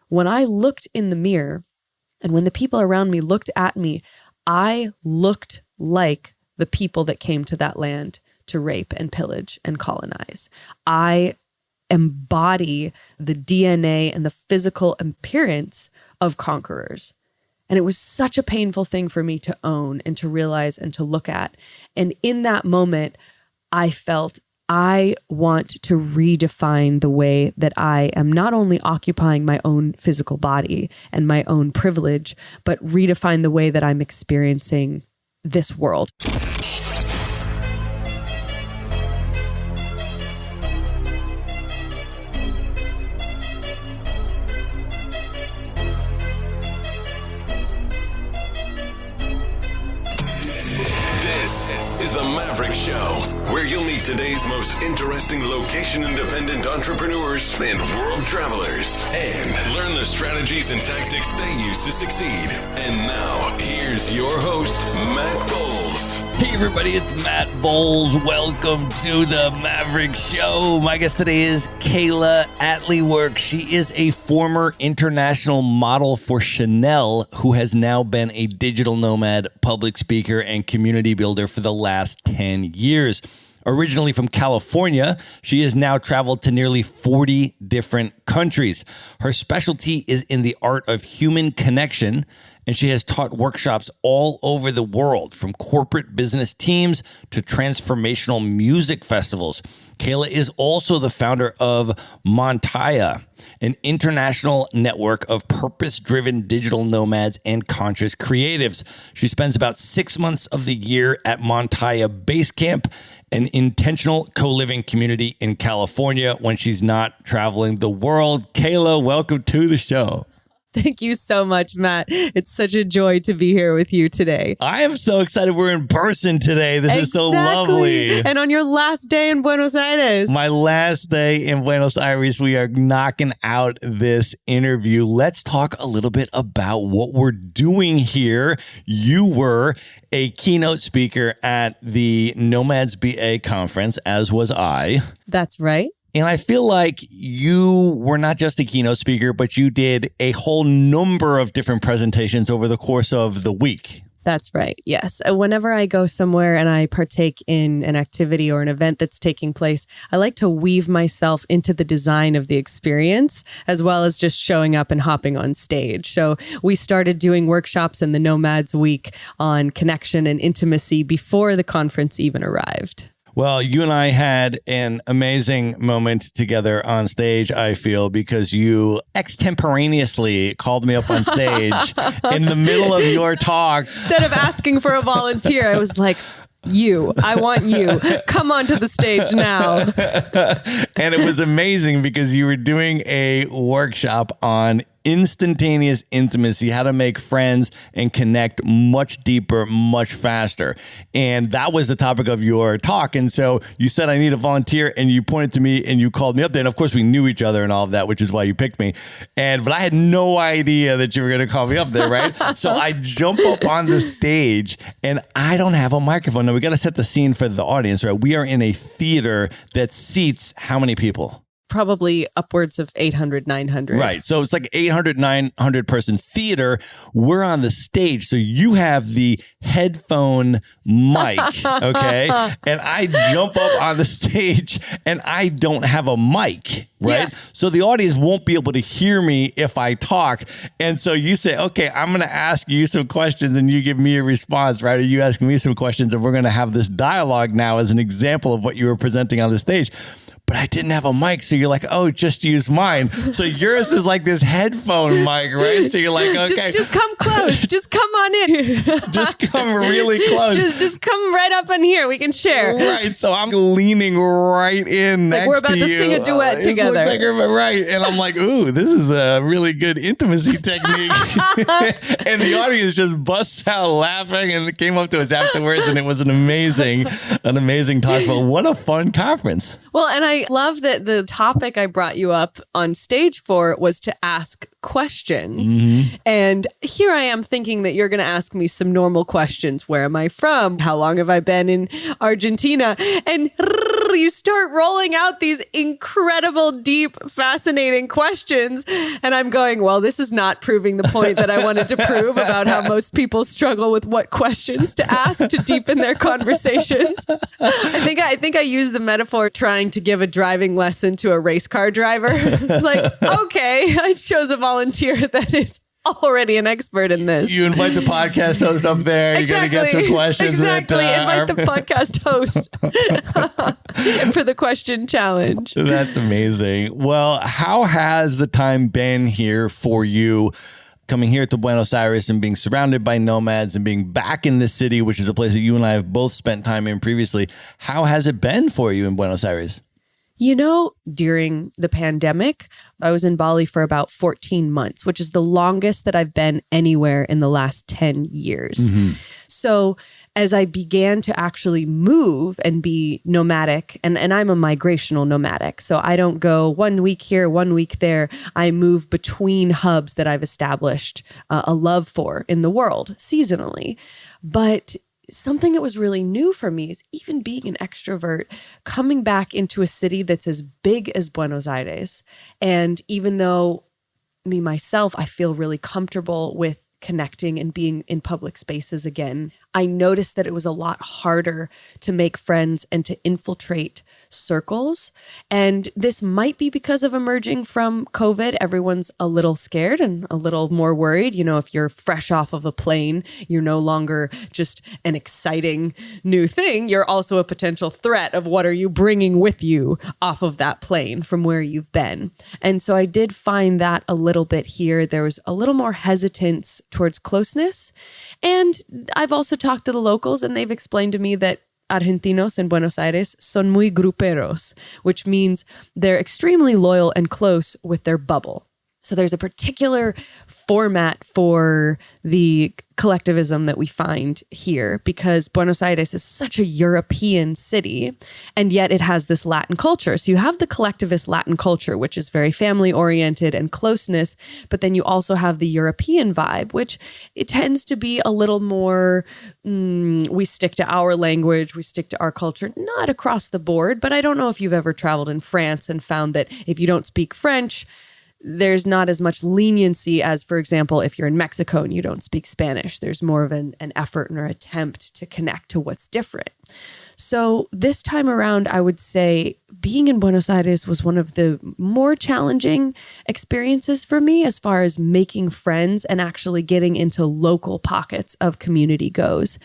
when I looked in the mirror and when the people around me looked at me, I looked like the people that came to that land to rape and pillage and colonize. I embody the DNA and the physical appearance of conquerors. And it was such a painful thing for me to own and to realize and to look at. And in that moment, I felt I want to redefine the way that I am not only occupying my own physical body and my own privilege, but redefine the way that I'm experiencing this world. This is the Maverick Show, where you'll meet today's most interesting location-independent entrepreneurs and world travelers, and learn the strategies and tactics they use to succeed. And now, here's your host, Matt Bowles. Hey everybody, it's Matt Bowles. Welcome to the Maverick Show. My guest today is Kayla Attlee-Work. She is a former international model for Chanel who has now been a digital nomad, public speaker, and community builder for the last 10 years. Originally from California, she has now traveled to nearly 40 different countries. Her specialty is in the art of human connection, and she has taught workshops all over the world, from corporate business teams to transformational music festivals. Kayla is also the founder of Montaya, an international network of purpose-driven digital nomads and conscious creatives. She spends about 6 months of the year at Montaya Base Camp, an intentional co-living community in California, when she's not traveling the world. Kayla, welcome to the show. Thank you so much, Matt. It's such a joy to be here with you today. I am so excited we're in person today. This is so lovely. And on your last day in Buenos Aires. My last day in Buenos Aires, we are knocking out this interview. Let's talk a little bit about what we're doing here. You were a keynote speaker at the Nomads BA conference, as was I. That's right. And I feel like you were not just a keynote speaker, but you did a whole number of different presentations over the course of the week. That's right. Yes. Whenever I go somewhere and I partake in an activity or an event that's taking place, I like to weave myself into the design of the experience, as well as just showing up and hopping on stage. So we started doing workshops in the Nomads week on connection and intimacy before the conference even arrived. Well, you and I had an amazing moment together on stage, I feel, because you extemporaneously called me up on stage in the middle of your talk. Instead of asking for a volunteer, I was like, I want you. Come onto the stage now. And it was amazing because you were doing a workshop on instantaneous intimacy, how to make friends and connect much deeper, much faster. And that was the topic of your talk. And so you said, I need a volunteer, and you pointed to me and you called me up there. And of course we knew each other and all of that, which is why you picked me. But I had no idea that you were going to call me up there, right? So I jump up on the stage and I don't have a microphone. Now we got to set the scene for the audience, right? We are in a theater that seats how many people? Probably upwards of 800, 900. Right. So it's like 800, 900 person theater. We're on the stage. So you have the headphone mic, okay? And I jump up on the stage and I don't have a mic, right? Yeah. So the audience won't be able to hear me if I talk. And so you say, okay, I'm going to ask you some questions and you give me a response, right? Or you ask me some questions and we're going to have this dialogue now as an example of what you were presenting on the stage. But I didn't have a mic, so you're like, oh, just use mine. So yours is like this headphone mic, right? So you're like, okay. Just come close. Just come on in. Just come really close. Just come right up in here. We can share. Right. So I'm leaning right in next to you. Like we're about to sing a duet together. It looks like we're right. And I'm like, ooh, this is a really good intimacy technique. And the audience just busts out laughing and came up to us afterwards. And it was an amazing talk. But what a fun conference. Well, and I love that the topic I brought you up on stage for was to ask questions. Mm-hmm. And here I am thinking that you're going to ask me some normal questions. Where am I from? How long have I been in Argentina? And you start rolling out these incredible, deep, fascinating questions. And I'm going, well, this is not proving the point that I wanted to prove about how most people struggle with what questions to ask to deepen their conversations. I think I used the metaphor trying to give a driving lesson to a race car driver. It's like, okay, I chose a volunteer that is already an expert in this. You invite the podcast host up there. You're going to get some questions. Exactly. Invite the podcast host for the question challenge. That's amazing. Well, how has the time been here for you? Coming here to Buenos Aires and being surrounded by nomads and being back in the city, which is a place that you and I have both spent time in previously. How has it been for you in Buenos Aires? You know, during the pandemic, I was in Bali for about 14 months, which is the longest that I've been anywhere in the last 10 years. Mm-hmm. So as I began to actually move and be nomadic, and I'm a migrational nomadic, so I don't go 1 week here, 1 week there. I move between hubs that I've established a love for in the world seasonally. But something that was really new for me is even being an extrovert, coming back into a city that's as big as Buenos Aires. And even though me, myself, I feel really comfortable with connecting and being in public spaces again, I noticed that it was a lot harder to make friends and to infiltrate circles. And this might be because of emerging from COVID. Everyone's a little scared and a little more worried. You know, if you're fresh off of a plane, you're no longer just an exciting new thing. You're also a potential threat of what are you bringing with you off of that plane from where you've been. And so I did find that a little bit here. There was a little more hesitance towards closeness. And I've also talked to the locals and they've explained to me that Argentinos in Buenos Aires son muy gruperos, which means they're extremely loyal and close with their bubble. So there's a particular format for the collectivism that we find here because Buenos Aires is such a European city, and yet it has this Latin culture. So you have the collectivist Latin culture, which is very family-oriented and closeness, but then you also have the European vibe, which it tends to be a little more, we stick to our language, we stick to our culture, not across the board, but I don't know if you've ever traveled in France and found that if you don't speak French, there's not as much leniency as, for example, if you're in Mexico and you don't speak Spanish. There's more of an effort or attempt to connect to what's different. So this time around, I would say being in Buenos Aires was one of the more challenging experiences for me as far as making friends and actually getting into local pockets of community goes.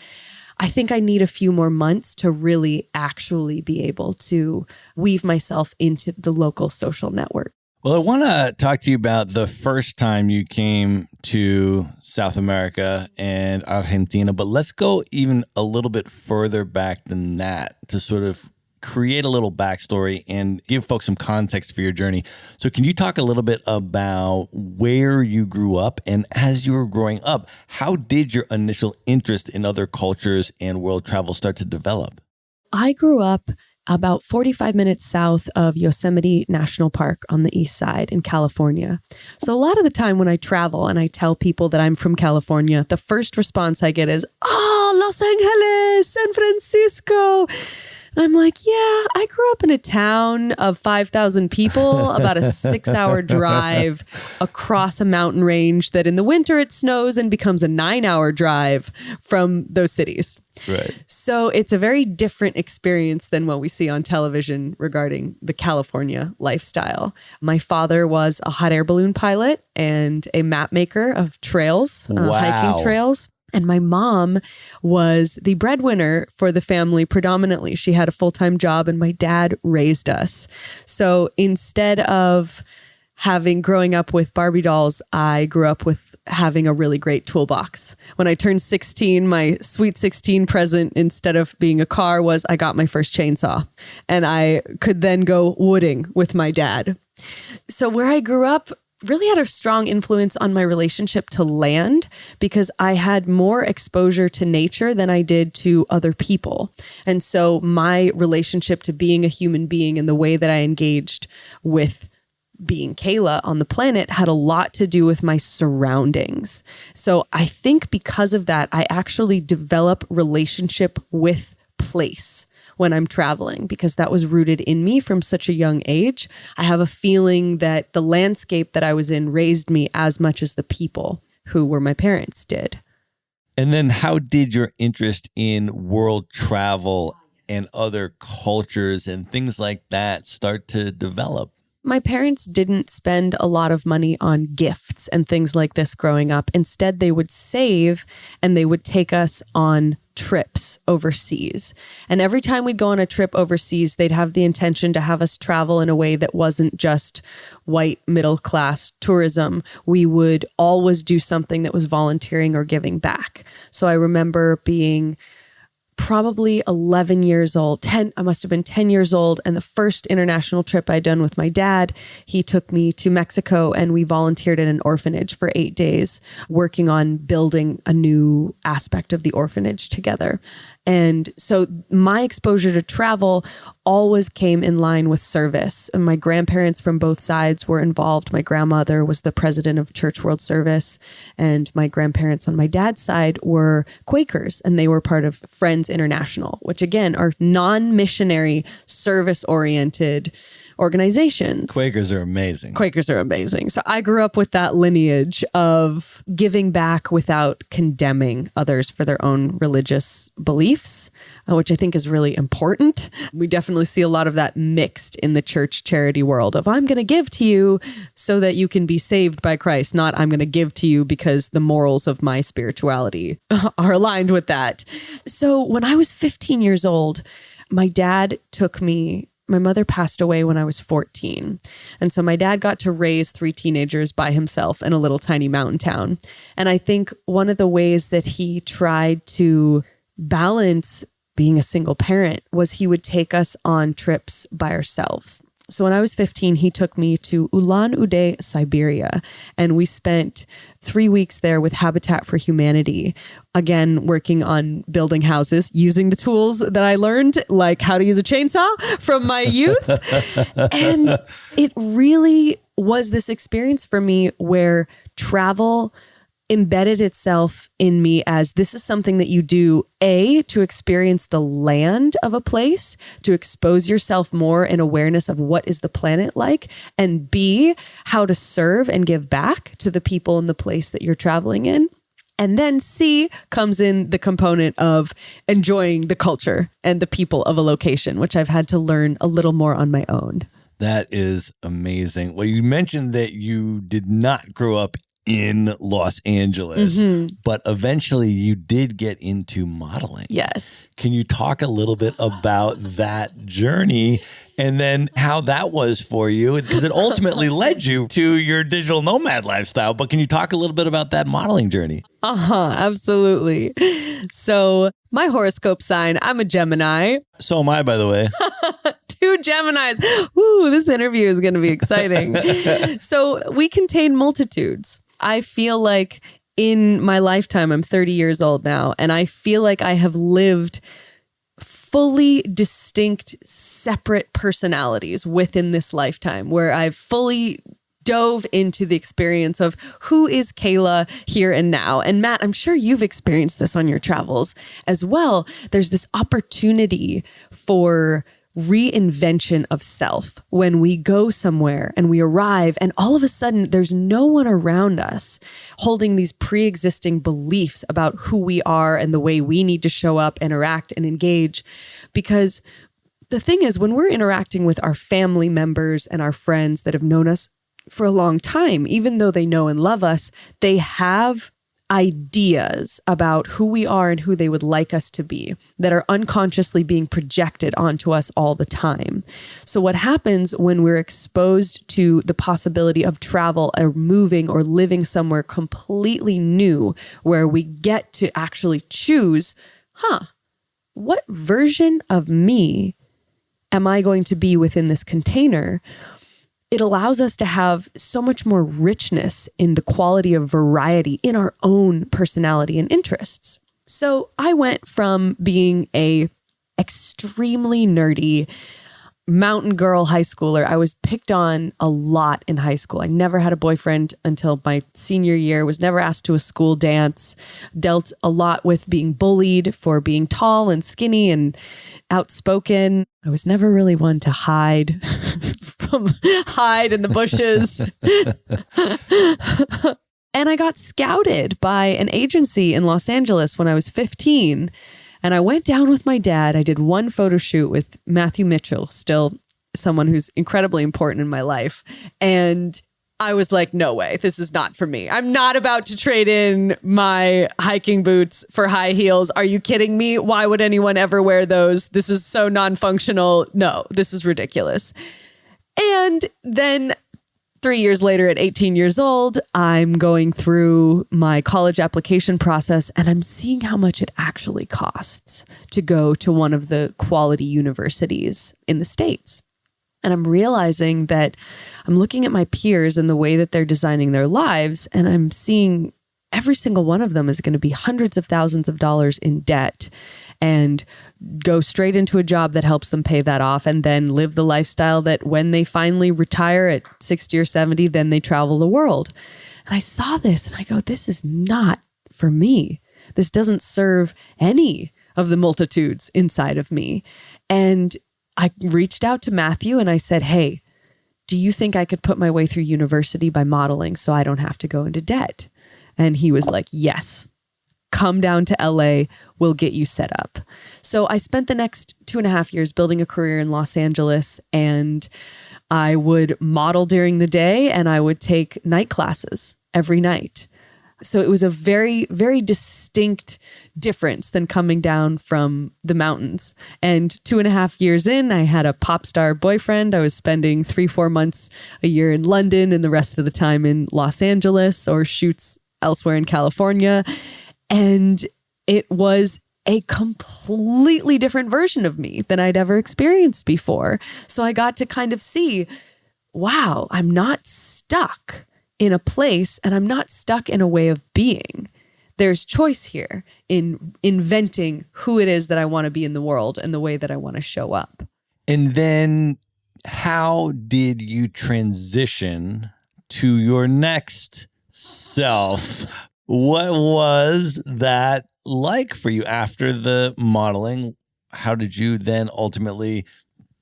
I think I need a few more months to really actually be able to weave myself into the local social network. Well, I want to talk to you about the first time you came to South America and Argentina, but let's go even a little bit further back than that to sort of create a little backstory and give folks some context for your journey. So can you talk a little bit about where you grew up, and as you were growing up, how did your initial interest in other cultures and world travel start to develop? I grew up about 45 minutes south of Yosemite National Park on the east side in California. So a lot of the time when I travel and I tell people that I'm from California, the first response I get is, "Oh, Los Angeles, San Francisco." And I'm like, yeah, I grew up in a town of 5,000 people, about a 6-hour drive across a mountain range that in the winter it snows and becomes a 9-hour drive from those cities. Right. So it's a very different experience than what we see on television regarding the California lifestyle. My father was a hot air balloon pilot and a map maker of trails, hiking trails. And my mom was the breadwinner for the family predominantly. She had a full-time job and my dad raised us. So instead of growing up with Barbie dolls, I grew up with having a really great toolbox. When I turned 16, my sweet 16 present, instead of being a car, was I got my first chainsaw. And I could then go wooding with my dad. So where I grew up really had a strong influence on my relationship to land because I had more exposure to nature than I did to other people. And so my relationship to being a human being and the way that I engaged with being Kayla on the planet had a lot to do with my surroundings. So I think because of that, I actually develop relationship with place. when I'm traveling because that was rooted in me from such a young age. I have a feeling that the landscape that I was in raised me as much as the people who were my parents did. And then how did your interest in world travel and other cultures and things like that start to develop? My parents didn't spend a lot of money on gifts and things like this growing up. Instead, they would save and they would take us on trips overseas. And every time we'd go on a trip overseas, they'd have the intention to have us travel in a way that wasn't just white middle class tourism. We would always do something that was volunteering or giving back. So I remember being probably 11 years old, I must have been 10 years old. And the first international trip I'd done with my dad, he took me to Mexico and we volunteered at an orphanage for 8 days, working on building a new aspect of the orphanage together. And so my exposure to travel always came in line with service. And my grandparents from both sides were involved. My grandmother was the president of Church World Service, and my grandparents on my dad's side were Quakers, and they were part of Friends International, which again are non-missionary, service-oriented organizations. Quakers are amazing. Quakers are amazing. So I grew up with that lineage of giving back without condemning others for their own religious beliefs, which I think is really important. We definitely see a lot of that mixed in the church charity world of I'm going to give to you so that you can be saved by Christ, not I'm going to give to you because the morals of my spirituality are aligned with that. So when I was 15 years old, my dad took me. My mother passed away when I was 14. And so my dad got to raise 3 teenagers by himself in a little tiny mountain town. And I think one of the ways that he tried to balance being a single parent was he would take us on trips by ourselves. So when I was 15, he took me to Ulan-Ude, Siberia, and we spent 3 weeks there with Habitat for Humanity, again, working on building houses, using the tools that I learned, like how to use a chainsaw from my youth. And it really was this experience for me where travel embedded itself in me as this is something that you do, A, to experience the land of a place, to expose yourself more in awareness of what is the planet like, and B, how to serve and give back to the people in the place that you're traveling in. And then C comes in the component of enjoying the culture and the people of a location, which I've had to learn a little more on my own. That is amazing. Well, you mentioned that you did not grow up in Los Angeles, but eventually you did get into modeling. Yes. Can you talk a little bit about that journey and then how that was for you? Because it ultimately led you to your digital nomad lifestyle. But can you talk a little bit about that modeling journey? Absolutely. So my horoscope sign, I'm a Gemini. So am I, by the way. 2 Geminis. Ooh, this interview is going to be exciting. So we contain multitudes. I feel like in my lifetime, I'm 30 years old now, and I feel like I have lived fully distinct, separate personalities within this lifetime where I've fully dove into the experience of who is Kayla here and now. And Matt, I'm sure you've experienced this on your travels as well. There's this opportunity for reinvention of self when we go somewhere and we arrive and all of a sudden there's no one around us holding these pre-existing beliefs about who we are and the way we need to show up, interact, and engage. Because the thing is, when we're interacting with our family members and our friends that have known us for a long time, even though they know and love us, they have ideas about who we are and who they would like us to be that are unconsciously being projected onto us all the time. So what happens when we're exposed to the possibility of travel or moving or living somewhere completely new, where we get to actually choose, what version of me am I going to be within this container? It allows us to have so much more richness in the quality of variety in our own personality and interests. So I went from being a extremely nerdy, mountain girl high schooler. I was picked on a lot in high school. I never had a boyfriend until my senior year, was never asked to a school dance, dealt a lot with being bullied for being tall and skinny and outspoken. I was never really one to hide hide in the bushes. And I got scouted by an agency in Los Angeles when I was 15. And I went down with my dad. I did one photo shoot with Matthew Mitchell, still someone who's incredibly important in my life. And I was like, no way, this is not for me. I'm not about to trade in my hiking boots for high heels. Are you kidding me? Why would anyone ever wear those? This is so non-functional. No, this is ridiculous. And then 3 years later, at 18 years old, I'm going through my college application process and I'm seeing how much it actually costs to go to one of the quality universities in the States. And I'm realizing that I'm looking at my peers and the way that they're designing their lives, and I'm seeing every single one of them is going to be hundreds of thousands of dollars in debt and go straight into a job that helps them pay that off and then live the lifestyle that when they finally retire at 60 or 70, then they travel the world. And I saw this and I go, this is not for me. This doesn't serve any of the multitudes inside of me. And I reached out to Matthew and I said, hey, do you think I could put my way through university by modeling so I don't have to go into debt? And he was like, yes. Come down to LA, we'll get you set up. So I spent the next 2.5 years building a career in Los Angeles, and I would model during the day and I would take night classes every night. So it was a very, very distinct difference than coming down from the mountains. And 2.5 years in, I had a pop star boyfriend. I was spending 3-4 months a year in London and the rest of the time in Los Angeles or shoots elsewhere in California. And it was a completely different version of me than I'd ever experienced before. So I got to kind of see, wow, I'm not stuck in a place and I'm not stuck in a way of being. There's choice here in inventing who it is that I want to be in the world and the way that I want to show up. And then how did you transition to your next self? What was that like for you after the modeling? How did you then ultimately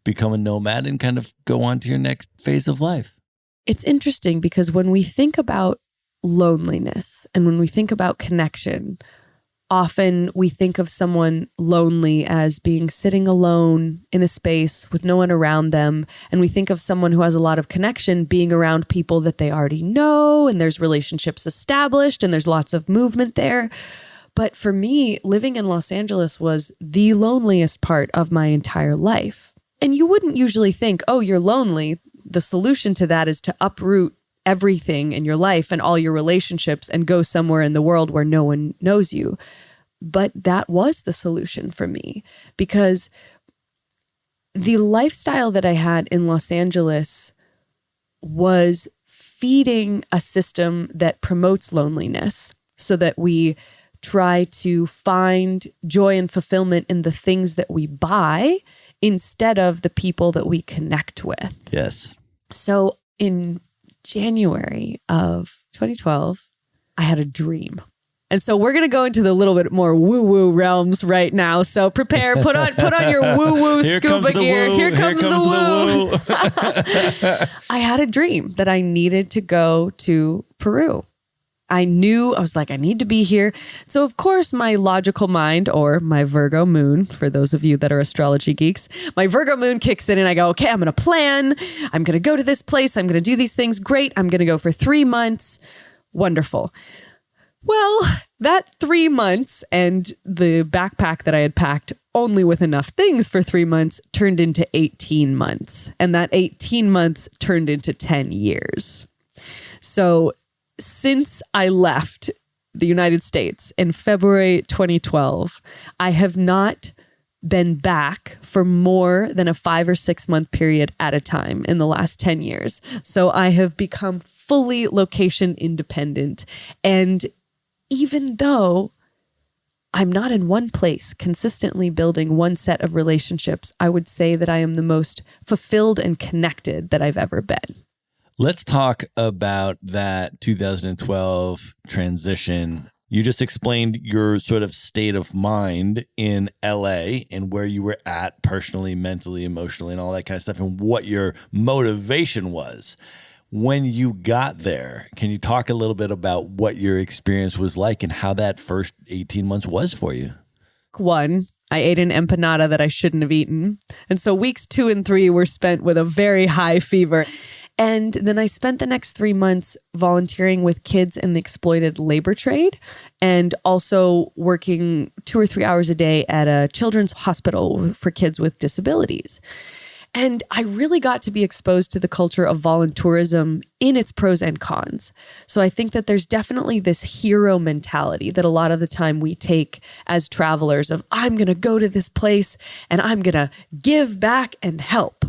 become a nomad and kind of go on to your next phase of life? It's interesting because when we think about loneliness and when we think about connection, often we think of someone lonely as being sitting alone in a space with no one around them. And we think of someone who has a lot of connection being around people that they already know, and there's relationships established and there's lots of movement there. But for me, living in Los Angeles was the loneliest part of my entire life. And you wouldn't usually think, oh, you're lonely. The solution to that is to uproot everything in your life and all your relationships and go somewhere in the world where no one knows you. But that was the solution for me, because the lifestyle that I had in Los Angeles was feeding a system that promotes loneliness so that we try to find joy and fulfillment in the things that we buy instead of the people that we connect with. Yes. So in January of 2012, I had a dream. And so we're going to go into the little bit more woo-woo realms right now. So prepare, put on your woo-woo scuba gear. Woo. Here comes the woo. I had a dream that I needed to go to Peru. I was like, I need to be here. So of course, my logical mind, or my Virgo moon, for those of you that are astrology geeks, my Virgo moon kicks in and I go, okay, I'm going to plan. I'm going to go to this place. I'm going to do these things. Great. I'm going to go for 3 months. Wonderful. Well, that 3 months and the backpack that I had packed only with enough things for 3 months turned into 18 months. And that 18 months turned into 10 years. So since I left the United States in February 2012, I have not been back for more than a 5 or 6 month period at a time in the last 10 years. So I have become fully location independent. And even though I'm not in one place consistently building one set of relationships, I would say that I am the most fulfilled and connected that I've ever been. Let's talk about that 2012 transition. You just explained your sort of state of mind in LA and where you were at personally, mentally, emotionally, and all that kind of stuff, and what your motivation was. When you got there, can you talk a little bit about what your experience was like and how that first 18 months was for you? One, I ate an empanada that I shouldn't have eaten. And so weeks 2 and 3 were spent with a very high fever. And then I spent the next 3 months volunteering with kids in the exploited labor trade and also working 2 or 3 hours a day at a children's hospital for kids with disabilities. And I really got to be exposed to the culture of voluntourism in its pros and cons. So I think that there's definitely this hero mentality that a lot of the time we take as travelers of, I'm going to go to this place and I'm going to give back and help.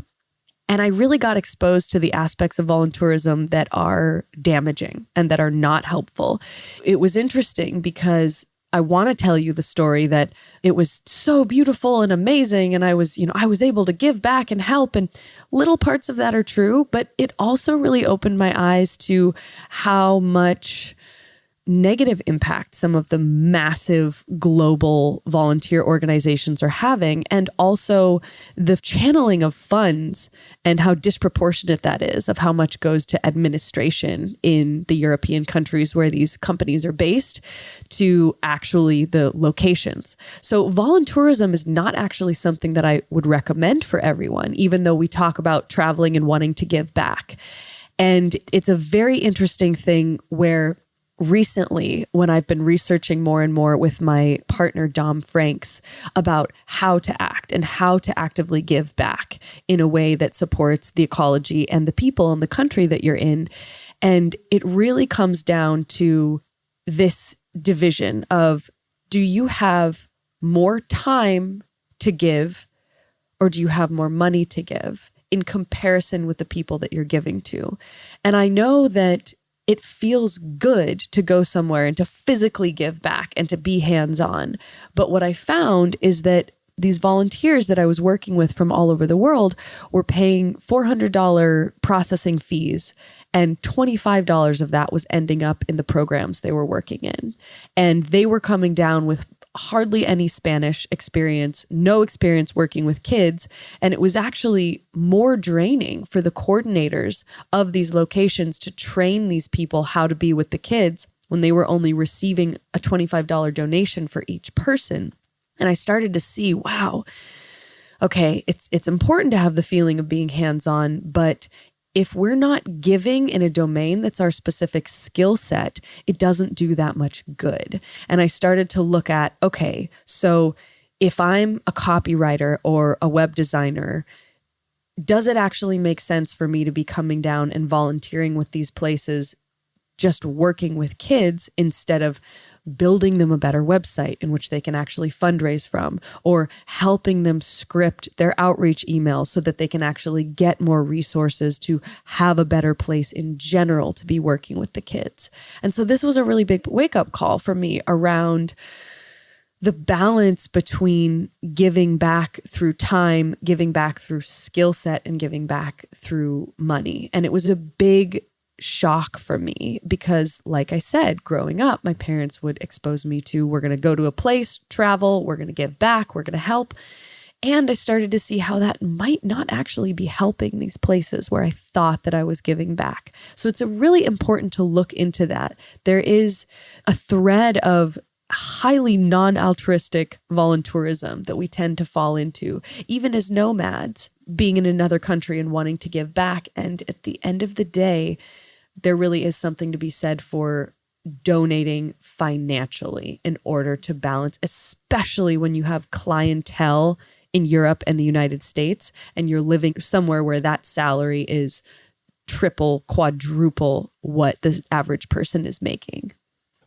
And I really got exposed to the aspects of voluntourism that are damaging and that are not helpful. It was interesting because I want to tell you the story that it was so beautiful and amazing. And I was able to give back and help. And little parts of that are true, but it also really opened my eyes to how much negative impact some of the massive global volunteer organizations are having, and also the channeling of funds and how disproportionate that is of how much goes to administration in the European countries where these companies are based to actually the locations. So voluntourism is not actually something that I would recommend for everyone, even though we talk about traveling and wanting to give back. And it's a very interesting thing where recently, when I've been researching more and more with my partner, Dom Franks, about how to act and how to actively give back in a way that supports the ecology and the people and the country that you're in. And it really comes down to this division of, do you have more time to give or do you have more money to give in comparison with the people that you're giving to? And I know that it feels good to go somewhere and to physically give back and to be hands-on. But what I found is that these volunteers that I was working with from all over the world were paying $400 processing fees, and $25 of that was ending up in the programs they were working in. And they were coming down with hardly any Spanish experience, no experience working with kids. And it was actually more draining for the coordinators of these locations to train these people how to be with the kids when they were only receiving a $25 donation for each person. And I started to see, wow, okay, it's important to have the feeling of being hands-on, but if we're not giving in a domain that's our specific skill set, it doesn't do that much good. And I started to look at, okay, so if I'm a copywriter or a web designer, does it actually make sense for me to be coming down and volunteering with these places, just working with kids instead of building them a better website in which they can actually fundraise from, or helping them script their outreach emails so that they can actually get more resources to have a better place in general to be working with the kids. And so this was a really big wake-up call for me around the balance between giving back through time, giving back through skill set, and giving back through money. And it was a big shock for me because, like I said, growing up, my parents would expose me to, we're going to go to a place, travel, we're going to give back, we're going to help. And I started to see how that might not actually be helping these places where I thought that I was giving back. So it's really important to look into that. There is a thread of highly non-altruistic voluntourism that we tend to fall into, even as nomads, being in another country and wanting to give back. And at the end of the day, there really is something to be said for donating financially in order to balance, especially when you have clientele in Europe and the United States, and you're living somewhere where that salary is triple, quadruple what the average person is making.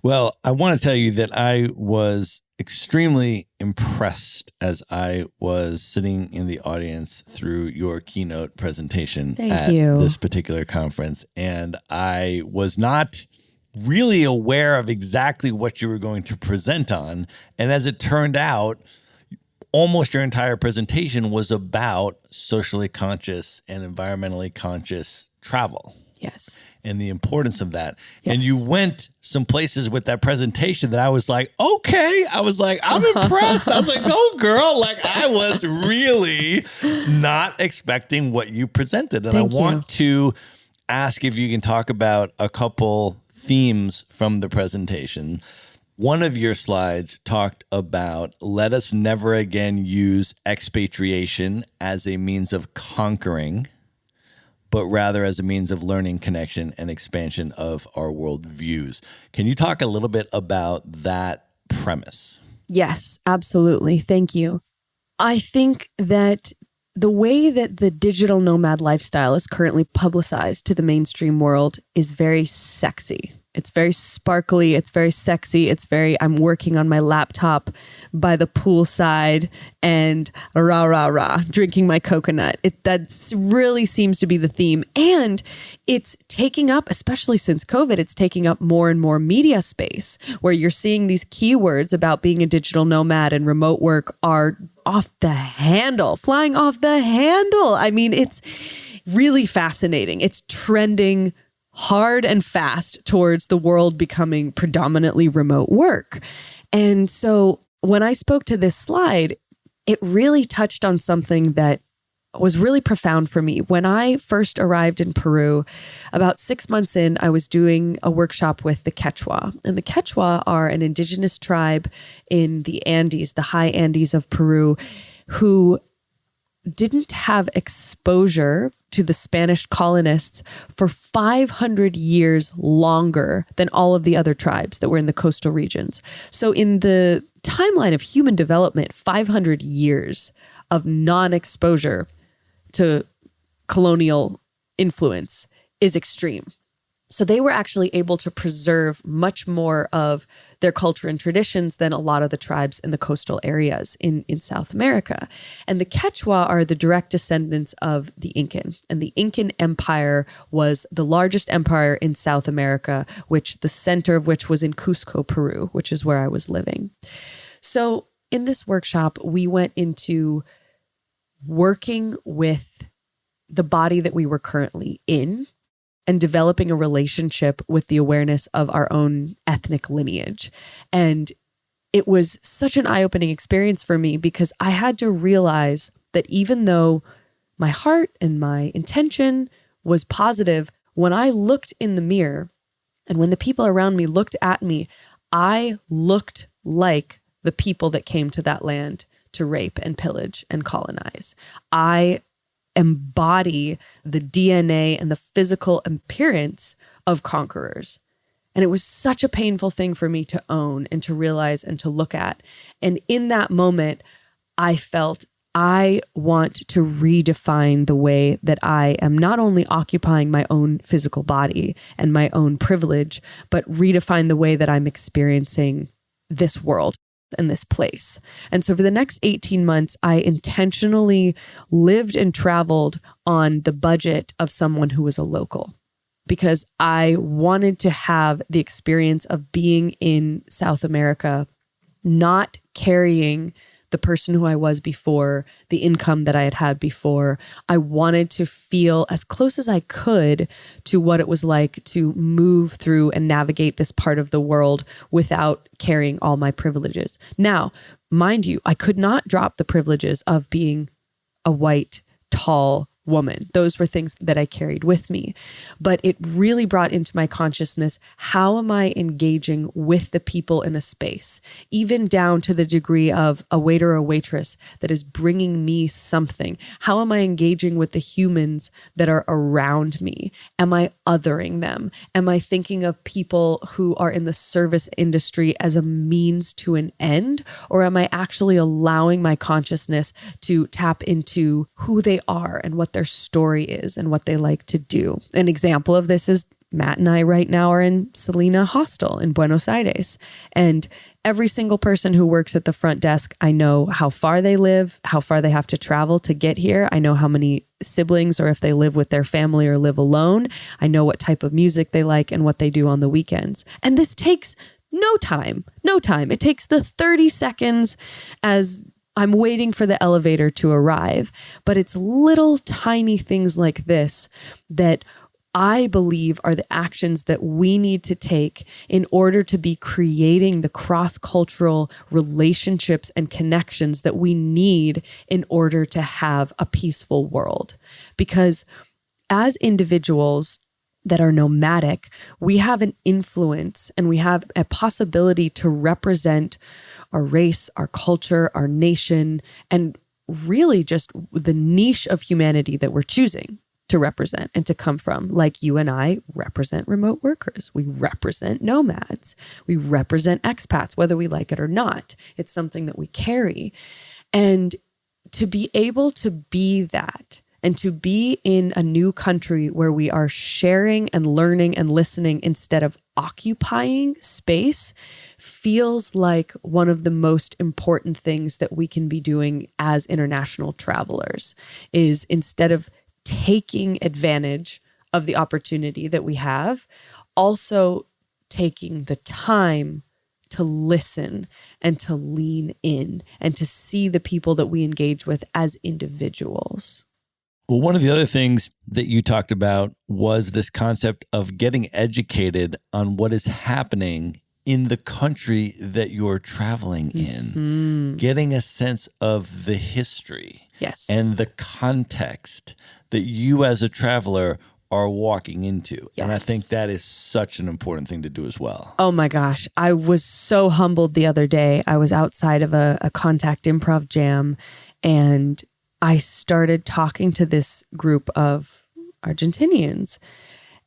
Well, I want to tell you that I was extremely impressed as I was sitting in the audience through your keynote presentation at this particular conference. And I was not really aware of exactly what you were going to present on. And as it turned out, almost your entire presentation was about socially conscious and environmentally conscious travel. Yes. And the importance of that. Yes. And you went some places with that presentation that I was like, okay. I was like, I'm impressed. I was like, go girl. Like I was really not expecting what you presented. And Thank I want to ask if you can talk about a couple themes from the presentation. One of your slides talked about let us never again use expatriation as a means of conquering, but rather as a means of learning, connection, and expansion of our world views. Can you talk a little bit about that premise? Yes, absolutely. Thank you. I think that the way that the digital nomad lifestyle is currently publicized to the mainstream world is very sexy. It's very sparkly. It's very sexy. It's very, I'm working on my laptop by the poolside and rah, rah, rah, drinking my coconut. That really seems to be the theme. And it's taking up, especially since COVID, it's taking up more and more media space where you're seeing these keywords about being a digital nomad and remote work are off the handle, flying off the handle. I mean, it's really fascinating. It's trending hard and fast towards the world becoming predominantly remote work. And so when I spoke to this slide, it really touched on something that was really profound for me. When I first arrived in Peru, about 6 months in, I was doing a workshop with the Quechua. And the Quechua are an indigenous tribe in the Andes, the high Andes of Peru, who didn't have exposure to the Spanish colonists for 500 years longer than all of the other tribes that were in the coastal regions. So in the timeline of human development, 500 years of non-exposure to colonial influence is extreme. So they were actually able to preserve much more of their culture and traditions than a lot of the tribes in the coastal areas in South America. And the Quechua are the direct descendants of the Incan. And the Incan Empire was the largest empire in South America, which the center of which was in Cusco, Peru, which is where I was living. So in this workshop, we went into working with the body that we were currently in and developing a relationship with the awareness of our own ethnic lineage. And it was such an eye-opening experience for me because I had to realize that even though my heart and my intention was positive, when I looked in the mirror and when the people around me looked at me, I looked like the people that came to that land to rape and pillage and colonize. I embody the DNA and the physical appearance of conquerors. And it was such a painful thing for me to own and to realize and to look at. And in that moment, I felt I want to redefine the way that I am not only occupying my own physical body and my own privilege, but redefine the way that I'm experiencing this world in this place. And so for the next 18 months, I intentionally lived and traveled on the budget of someone who was a local because I wanted to have the experience of being in South America, not carrying the person who I was before, the income that I had had before. I wanted to feel as close as I could to what it was like to move through and navigate this part of the world without carrying all my privileges. Now, mind you, I could not drop the privileges of being a white, tall woman. Those were things that I carried with me. But it really brought into my consciousness, how am I engaging with the people in a space, even down to the degree of a waiter or a waitress that is bringing me something? How am I engaging with the humans that are around me? Am I othering them? Am I thinking of people who are in the service industry as a means to an end? Or am I actually allowing my consciousness to tap into who they are and what their story is and what they like to do? An example of this is Matt and I right now are in Selena Hostel in Buenos Aires. And Every single person who works at the front desk, I know how far they live, how far they have to travel to get here. I know how many siblings, or if they live with their family or live alone. I know what type of music they like and what they do on the weekends. And this takes no time. It takes the 30 seconds as I'm waiting for the elevator to arrive. But it's little tiny things like this that I believe are the actions that we need to take in order to be creating the cross-cultural relationships and connections that we need in order to have a peaceful world. Because as individuals that are nomadic, we have an influence and we have a possibility to represent our race, our culture, our nation, and really just the niche of humanity that we're choosing to represent and to come from. Like you and I represent remote workers. We represent nomads. We represent expats, whether we like it or not. It's something that we carry. And to be able to be that and to be in a new country where we are sharing and learning and listening instead of occupying space feels like one of the most important things that we can be doing as international travelers, is instead of taking advantage of the opportunity that we have, also taking the time to listen and to lean in and to see the people that we engage with as individuals. Well, one of the other things that you talked about was this concept of getting educated on what is happening in the country that you're traveling in, getting a sense of the history. Yes. And the context that you as a traveler are walking into. Yes. And I think that is such an important thing to do as well. Oh my gosh. I was so humbled the other day. I was outside of a contact improv jam and I started talking to this group of Argentinians.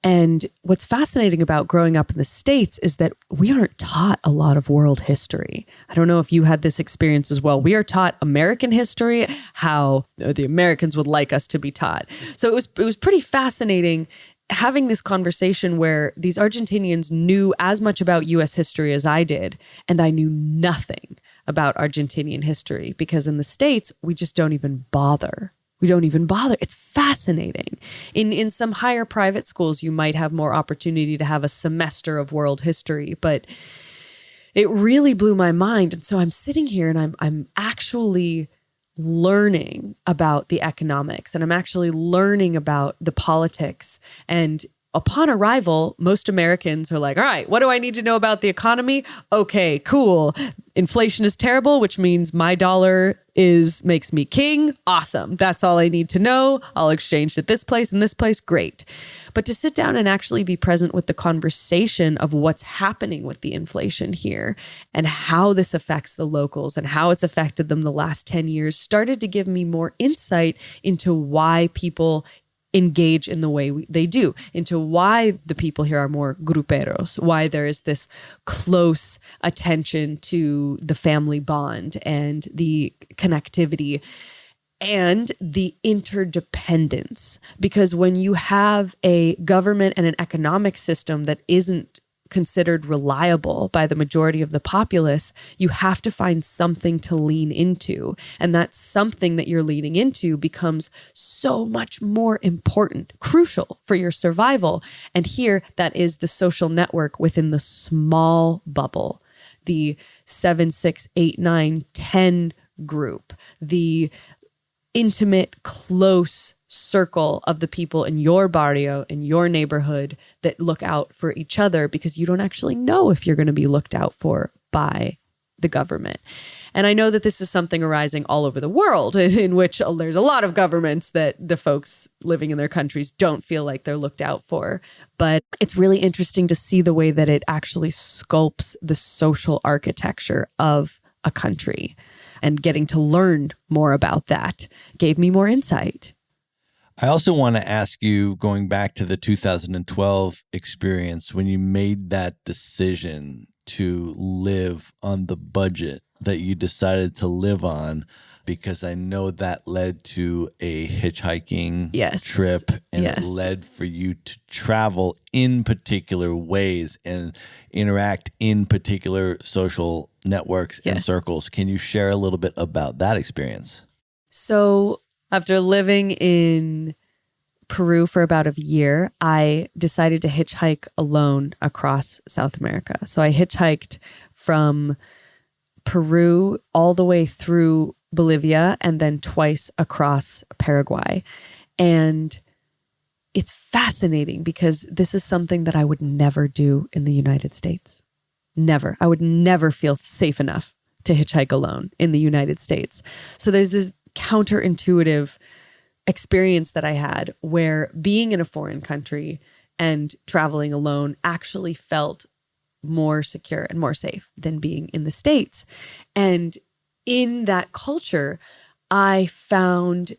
And what's fascinating about growing up in the States is that we aren't taught a lot of world history. I don't know if you had this experience as well. We are taught American history, how the Americans would like us to be taught. So it was pretty fascinating having this conversation where these Argentinians knew as much about US history as I did, and I knew nothing about Argentinian history because in the States, we just don't even bother. We don't even bother. It's fascinating. In some higher private schools, you might have more opportunity to have a semester of world history, but it really blew my mind. And so I'm sitting here and I'm actually learning about the economics and I'm actually learning about the politics. And upon arrival, most Americans are like, all right, what do I need to know about the economy? Okay, cool. Inflation is terrible, which means my dollar makes me king. Awesome. That's all I need to know. I'll exchange at this place and this place. Great. But to sit down and actually be present with the conversation of what's happening with the inflation here and how this affects the locals and how it's affected them the last 10 years started to give me more insight into why people engage in the way they do, into why the people here are more gruperos, why there is this close attention to the family bond and the connectivity and the interdependence. Because when you have a government and an economic system that isn't considered reliable by the majority of the populace, you have to find something to lean into. And that something that you're leaning into becomes so much more important, crucial for your survival. And here, that is the social network within the small bubble, the 7, 6, 8, 9, 10 group, the intimate, close circle of the people in your barrio, in your neighborhood that look out for each other because you don't actually know if you're going to be looked out for by the government. And I know that this is something arising all over the world in which there's a lot of governments that the folks living in their countries don't feel like they're looked out for. But it's really interesting to see the way that it actually sculpts the social architecture of a country. And getting to learn more about that gave me more insight. I also want to ask you, going back to the 2012 experience, when you made that decision to live on the budget that you decided to live on, because I know that led to a hitchhiking trip and it led for you to travel in particular ways and interact in particular social networks and Yes. circles. Can you share a little bit about that experience? So after living in Peru for about a year, I decided to hitchhike alone across South America. So I hitchhiked from Peru all the way through Bolivia and then twice across Paraguay. And it's fascinating because this is something that I would never do in the United States. Never. I would never feel safe enough to hitchhike alone in the United States. So there's this counterintuitive experience that I had where being in a foreign country and traveling alone actually felt more secure and more safe than being in the States. And in that culture, I found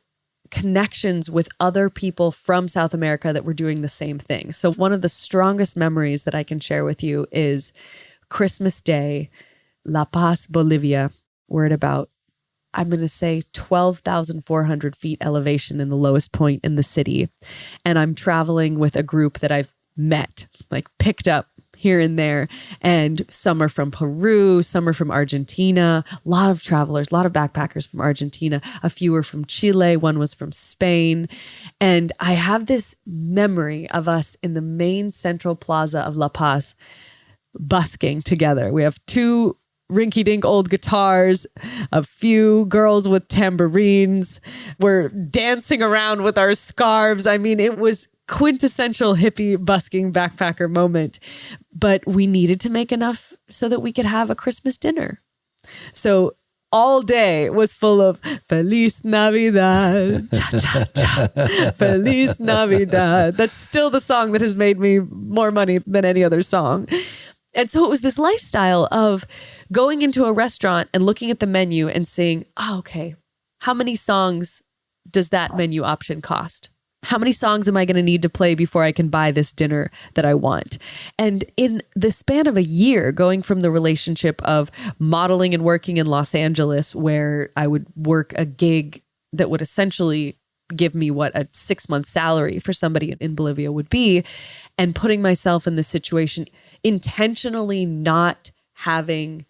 connections with other people from South America that were doing the same thing. So one of the strongest memories that I can share with you is Christmas Day, La Paz, Bolivia. We're at about, I'm going to say 12,400 feet elevation in the lowest point in the city. And I'm traveling with a group that I've met, like picked up here and there. And some are from Peru, some are from Argentina, a lot of travelers, a lot of backpackers from Argentina, a few were from Chile, one was from Spain. And I have this memory of us in the main central plaza of La Paz busking together. We have two rinky-dink old guitars, a few girls with tambourines. We're dancing around with our scarves. I mean, it was quintessential hippie busking backpacker moment, but we needed to make enough so that we could have a Christmas dinner. So all day was full of Feliz Navidad, cha, cha, cha, Feliz Navidad. That's still the song that has made me more money than any other song. And so it was this lifestyle of going into a restaurant and looking at the menu and saying, oh, okay, how many songs does that menu option cost? How many songs am I going to need to play before I can buy this dinner that I want? And in the span of a year, going from the relationship of modeling and working in Los Angeles, where I would work a gig that would essentially give me what a 6-month salary for somebody in Bolivia would be, and putting myself in this situation, intentionally not having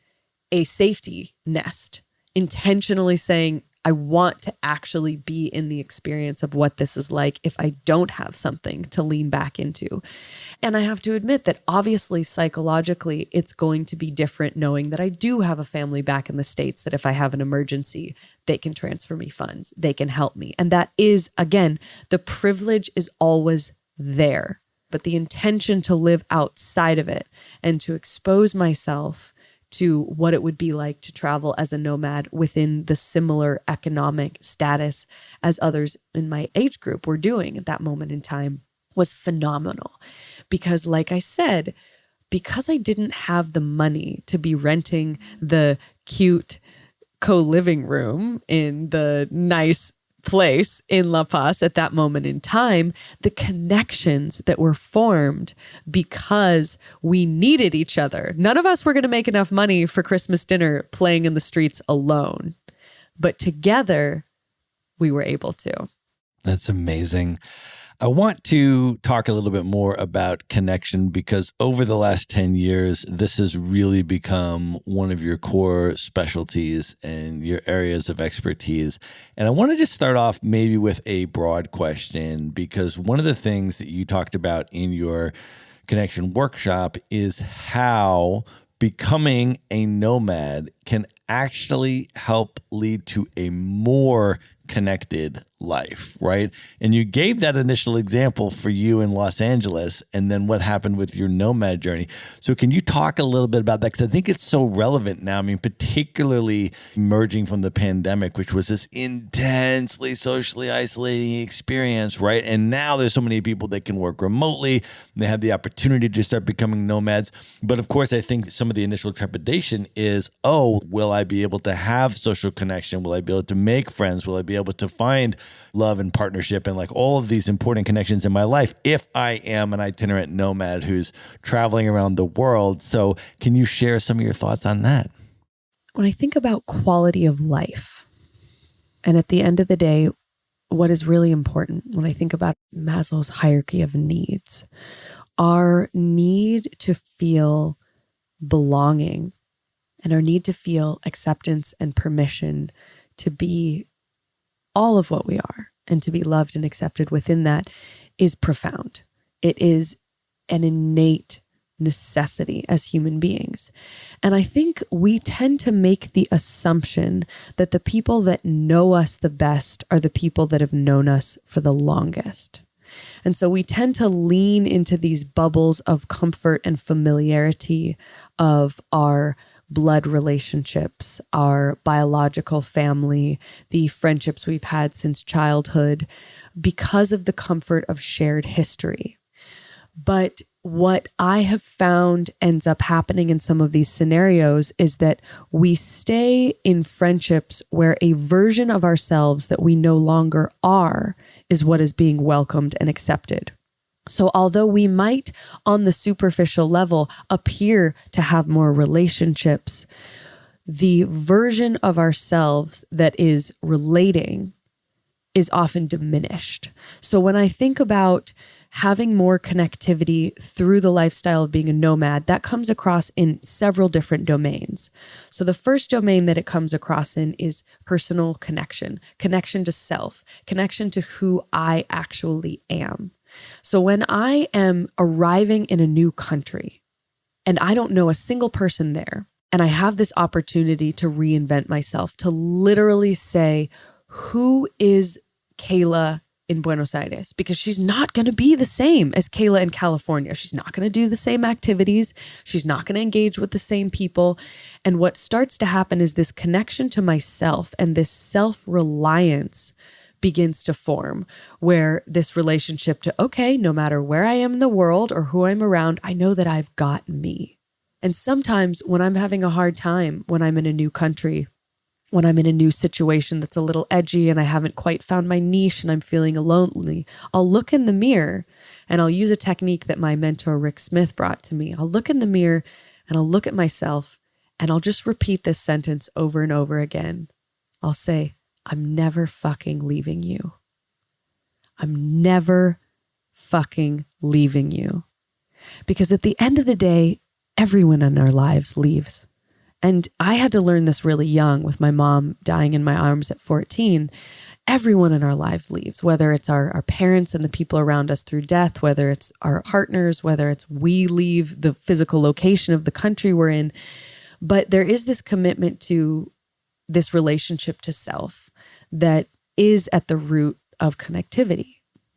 a safety nest, intentionally saying, I want to actually be in the experience of what this is like if I don't have something to lean back into. And I have to admit that obviously psychologically, it's going to be different knowing that I do have a family back in the States that if I have an emergency, they can transfer me funds, they can help me. And that is, again, the privilege is always there, but the intention to live outside of it and to expose myself to what it would be like to travel as a nomad within the similar economic status as others in my age group were doing at that moment in time was phenomenal. Because like I said, because I didn't have the money to be renting the cute co-living room in the nice place in La Paz at that moment in time, the connections that were formed because we needed each other. None of us were going to make enough money for Christmas dinner playing in the streets alone, but together we were able to. That's amazing. I want to talk a little bit more about connection because over the last 10 years, this has really become one of your core specialties and your areas of expertise. And I want to just start off maybe with a broad question, because one of the things that you talked about in your connection workshop is how becoming a nomad can actually help lead to a more connected life, right? And you gave that initial example for you in Los Angeles and then what happened with your nomad journey. So can you talk a little bit about that? Because I think it's so relevant now. I mean, particularly emerging from the pandemic, which was this intensely socially isolating experience, right? And now there's so many people that can work remotely. And they have the opportunity to start becoming nomads. But of course, I think some of the initial trepidation is, oh, will I be able to have social connection? Will I be able to make friends? Will I be able to find love and partnership and like all of these important connections in my life if I am an itinerant nomad who's traveling around the world? So can you share some of your thoughts on that? When I think about quality of life, and at the end of the day, what is really important when I think about Maslow's hierarchy of needs, our need to feel belonging and our need to feel acceptance and permission to be all of what we are and to be loved and accepted within that is profound. It is an innate necessity as human beings. And I think we tend to make the assumption that the people that know us the best are the people that have known us for the longest. And so we tend to lean into these bubbles of comfort and familiarity of our blood relationships, our biological family, the friendships we've had since childhood, because of the comfort of shared history. But what I have found ends up happening in some of these scenarios is that we stay in friendships where a version of ourselves that we no longer are is what is being welcomed and accepted. So although we might, on the superficial level, appear to have more relationships, the version of ourselves that is relating is often diminished. So when I think about having more connectivity through the lifestyle of being a nomad, that comes across in several different domains. So the first domain that it comes across in is personal connection, connection to self, connection to who I actually am. So when I am arriving in a new country and I don't know a single person there, and I have this opportunity to reinvent myself, to literally say, who is Kayla in Buenos Aires? Because she's not going to be the same as Kayla in California. She's not going to do the same activities. She's not going to engage with the same people. And what starts to happen is this connection to myself and this self-reliance begins to form, where this relationship to, okay, no matter where I am in the world or who I'm around, I know that I've got me. And sometimes when I'm having a hard time, when I'm in a new country, when I'm in a new situation that's a little edgy and I haven't quite found my niche and I'm feeling lonely, I'll look in the mirror and I'll use a technique that my mentor Rick Smith brought to me. I'll look in the mirror and I'll look at myself and I'll just repeat this sentence over and over again. I'll say, I'm never fucking leaving you. I'm never fucking leaving you. Because at the end of the day, everyone in our lives leaves. And I had to learn this really young with my mom dying in my arms at 14. Everyone in our lives leaves, whether it's our parents and the people around us through death, whether it's our partners, whether it's we leave the physical location of the country we're in. But there is this commitment to this relationship to self that is at the root of connectivity.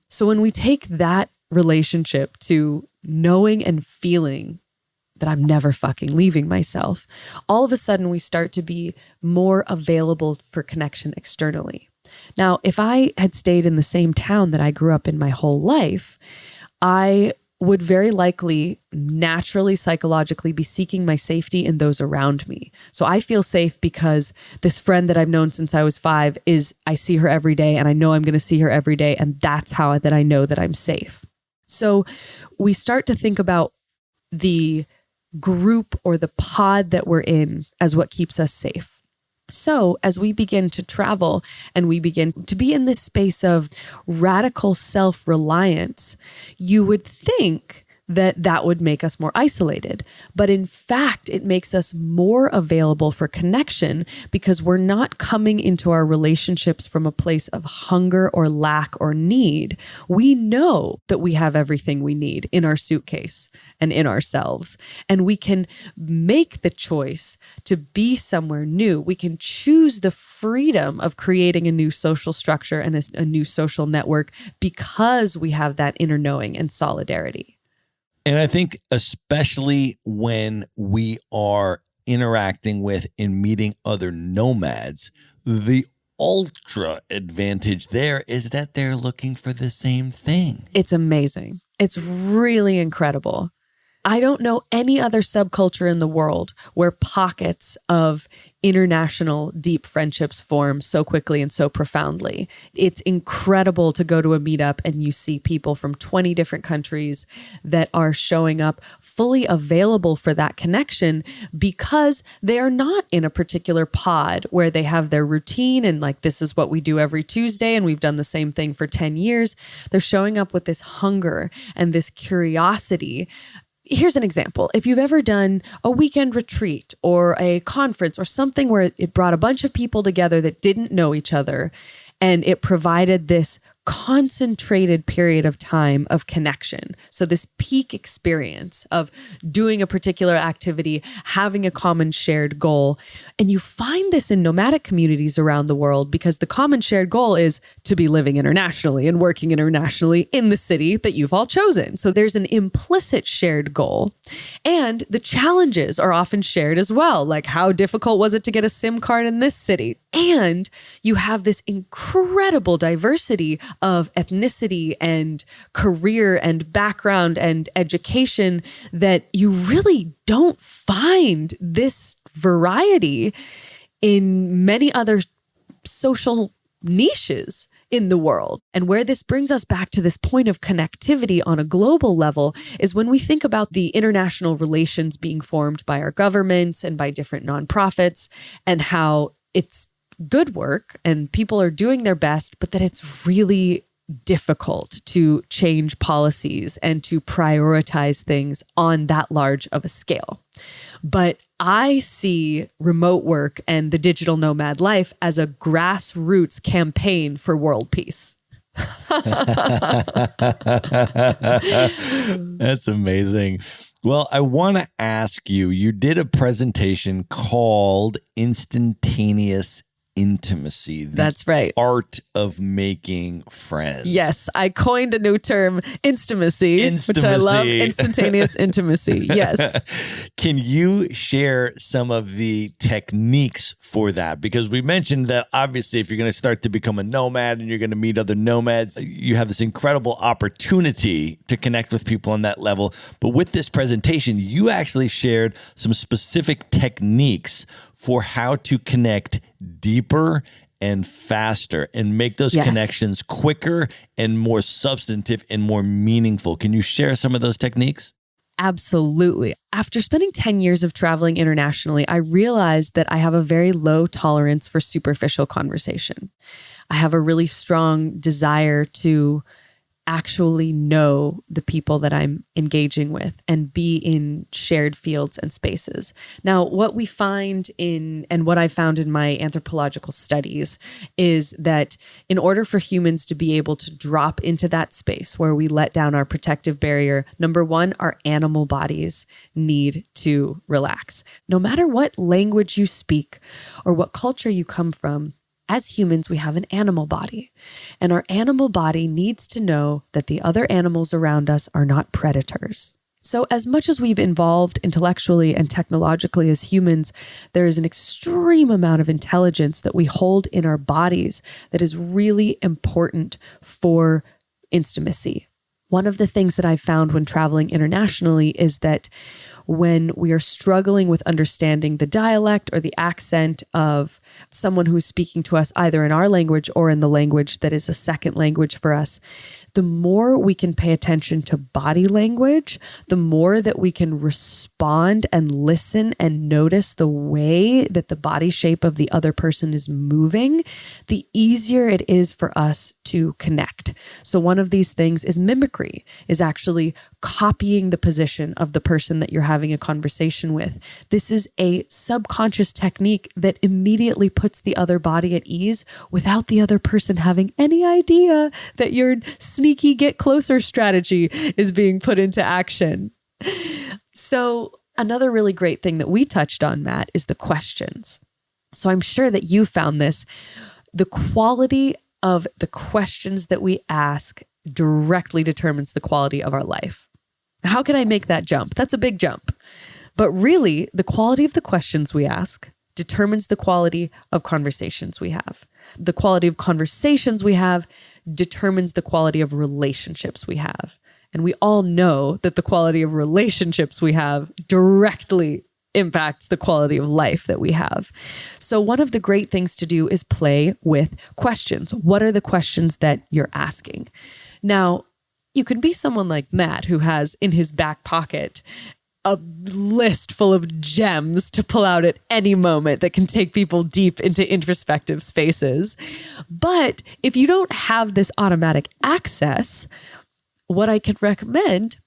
So when we take that relationship to knowing and feeling that I'm never fucking leaving myself, all of a sudden we start to be more available for connection externally. Now, if I had stayed in the same town that I grew up in my whole life, I would very likely naturally, psychologically be seeking my safety in those around me. So I feel safe because this friend that I've known since I was 5 I see her every day and I know I'm going to see her every day. And that's how that I know that I'm safe. So we start to think about the group or the pod that we're in as what keeps us safe. So as we begin to travel and we begin to be in this space of radical self-reliance, you would think that that would make us more isolated. But in fact, it makes us more available for connection because we're not coming into our relationships from a place of hunger or lack or need. We know that we have everything we need in our suitcase and in ourselves. And we can make the choice to be somewhere new. We can choose the freedom of creating a new social structure and a new social network because we have that inner knowing and solidarity. And I think especially when we are interacting with and meeting other nomads, the ultra advantage there is that they're looking for the same thing. It's amazing. It's really incredible. I don't know any other subculture in the world where pockets of international deep friendships form so quickly and so profoundly. It's incredible to go to a meetup and you see people from 20 different countries that are showing up fully available for that connection because they are not in a particular pod where they have their routine and like, this is what we do every Tuesday and we've done the same thing for 10 years. They're showing up with this hunger and this curiosity here's an example. If you've ever done a weekend retreat or a conference or something where it brought a bunch of people together that didn't know each other, and it provided this concentrated period of time of connection. So this peak experience of doing a particular activity, having a common shared goal. And you find this in nomadic communities around the world because the common shared goal is to be living internationally and working internationally in the city that you've all chosen. So there's an implicit shared goal. And the challenges are often shared as well. Like, how difficult was it to get a SIM card in this city? And you have this incredible diversity of ethnicity and career and background and education that you really don't find this variety in many other social niches in the world. And where this brings us back to this point of connectivity on a global level is when we think about the international relations being formed by our governments and by different nonprofits, and how it's good work and people are doing their best, but that it's really difficult to change policies and to prioritize things on that large of a scale. But I see remote work and the digital nomad life as a grassroots campaign for world peace. That's amazing. Well, I want to ask you, you did a presentation called Instantaneous Intimacy. That's right. Art of making friends. Yes, I coined a new term, intimacy, which I love. Instantaneous intimacy. Yes. Can you share some of the techniques for that? Because we mentioned that obviously if you're going to start to become a nomad and you're going to meet other nomads, you have this incredible opportunity to connect with people on that level. But with this presentation, you actually shared some specific techniques for how to connect deeper and faster and make those connections quicker and more substantive and more meaningful. Can you share some of those techniques? Absolutely. After spending 10 years of traveling internationally, I realized that I have a very low tolerance for superficial conversation. I have a really strong desire to actually know the people that I'm engaging with and be in shared fields and spaces. Now, what we find and what I found in my anthropological studies is that in order for humans to be able to drop into that space where we let down our protective barrier, number one, our animal bodies need to relax. No matter what language you speak or what culture you come from, as humans, we have an animal body, and our animal body needs to know that the other animals around us are not predators. So as much as we've evolved intellectually and technologically as humans, there is an extreme amount of intelligence that we hold in our bodies that is really important for intimacy. One of the things that I've found when traveling internationally is that when we are struggling with understanding the dialect or the accent of someone who's speaking to us either in our language or in the language that is a second language for us, the more we can pay attention to body language, the more that we can respond and listen and notice the way that the body shape of the other person is moving, the easier it is for us to connect. So one of these things is mimicry, is actually copying the position of the person that you're having a conversation with. This is a subconscious technique that immediately puts the other body at ease without the other person having any idea that your sneaky get closer strategy is being put into action. So another really great thing that we touched on, Matt, is the questions. So I'm sure that you found this. The quality of the questions that we ask directly determines the quality of our life. How can I make that jump? That's a big jump. But really, the quality of the questions we ask determines the quality of conversations we have. The quality of conversations we have determines the quality of relationships we have. And we all know that the quality of relationships we have directly impacts the quality of life that we have. So one of the great things to do is play with questions. What are the questions that you're asking? Now, you can be someone like Matt who has in his back pocket a list full of gems to pull out at any moment that can take people deep into introspective spaces. But if you don't have this automatic access, what I could recommend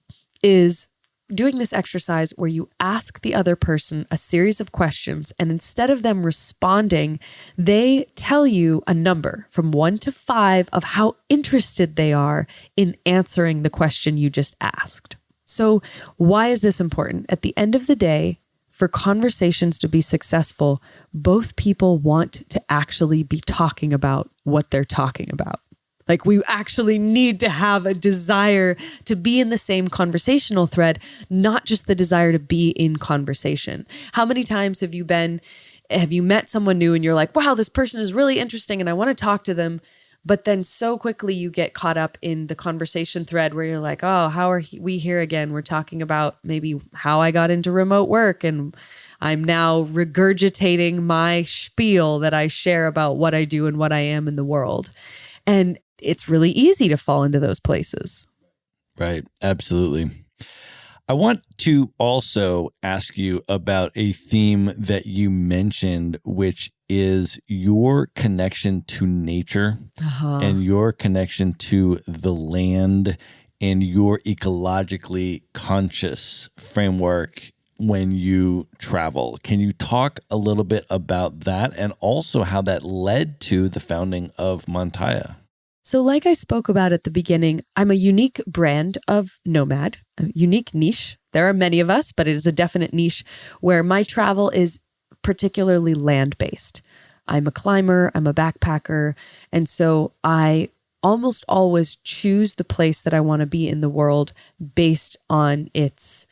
is doing this exercise where you ask the other person a series of questions, and instead of them responding, they tell you a number from 1 to 5 of how interested they are in answering the question you just asked. So why is this important? At the end of the day, for conversations to be successful, both people want to actually be talking about what they're talking about. Like, we actually need to have a desire to be in the same conversational thread, not just the desire to be in conversation. How many times have you met someone new and you're like, wow, this person is really interesting and I want to talk to them. But then so quickly you get caught up in the conversation thread where you're like, oh, how are we here again? We're talking about maybe how I got into remote work, and I'm now regurgitating my spiel that I share about what I do and what I am in the world. And it's really easy to fall into those places. Right. Absolutely. I want to also ask you about a theme that you mentioned, which is your connection to nature and your connection to the land and your ecologically conscious framework when you travel. Can you talk a little bit about that and also how that led to the founding of Montaya? So like I spoke about at the beginning, I'm a unique brand of Nomad, a unique niche. There are many of us, but it is a definite niche where my travel is particularly land-based. I'm a climber, I'm a backpacker, and so I almost always choose the place that I want to be in the world based on its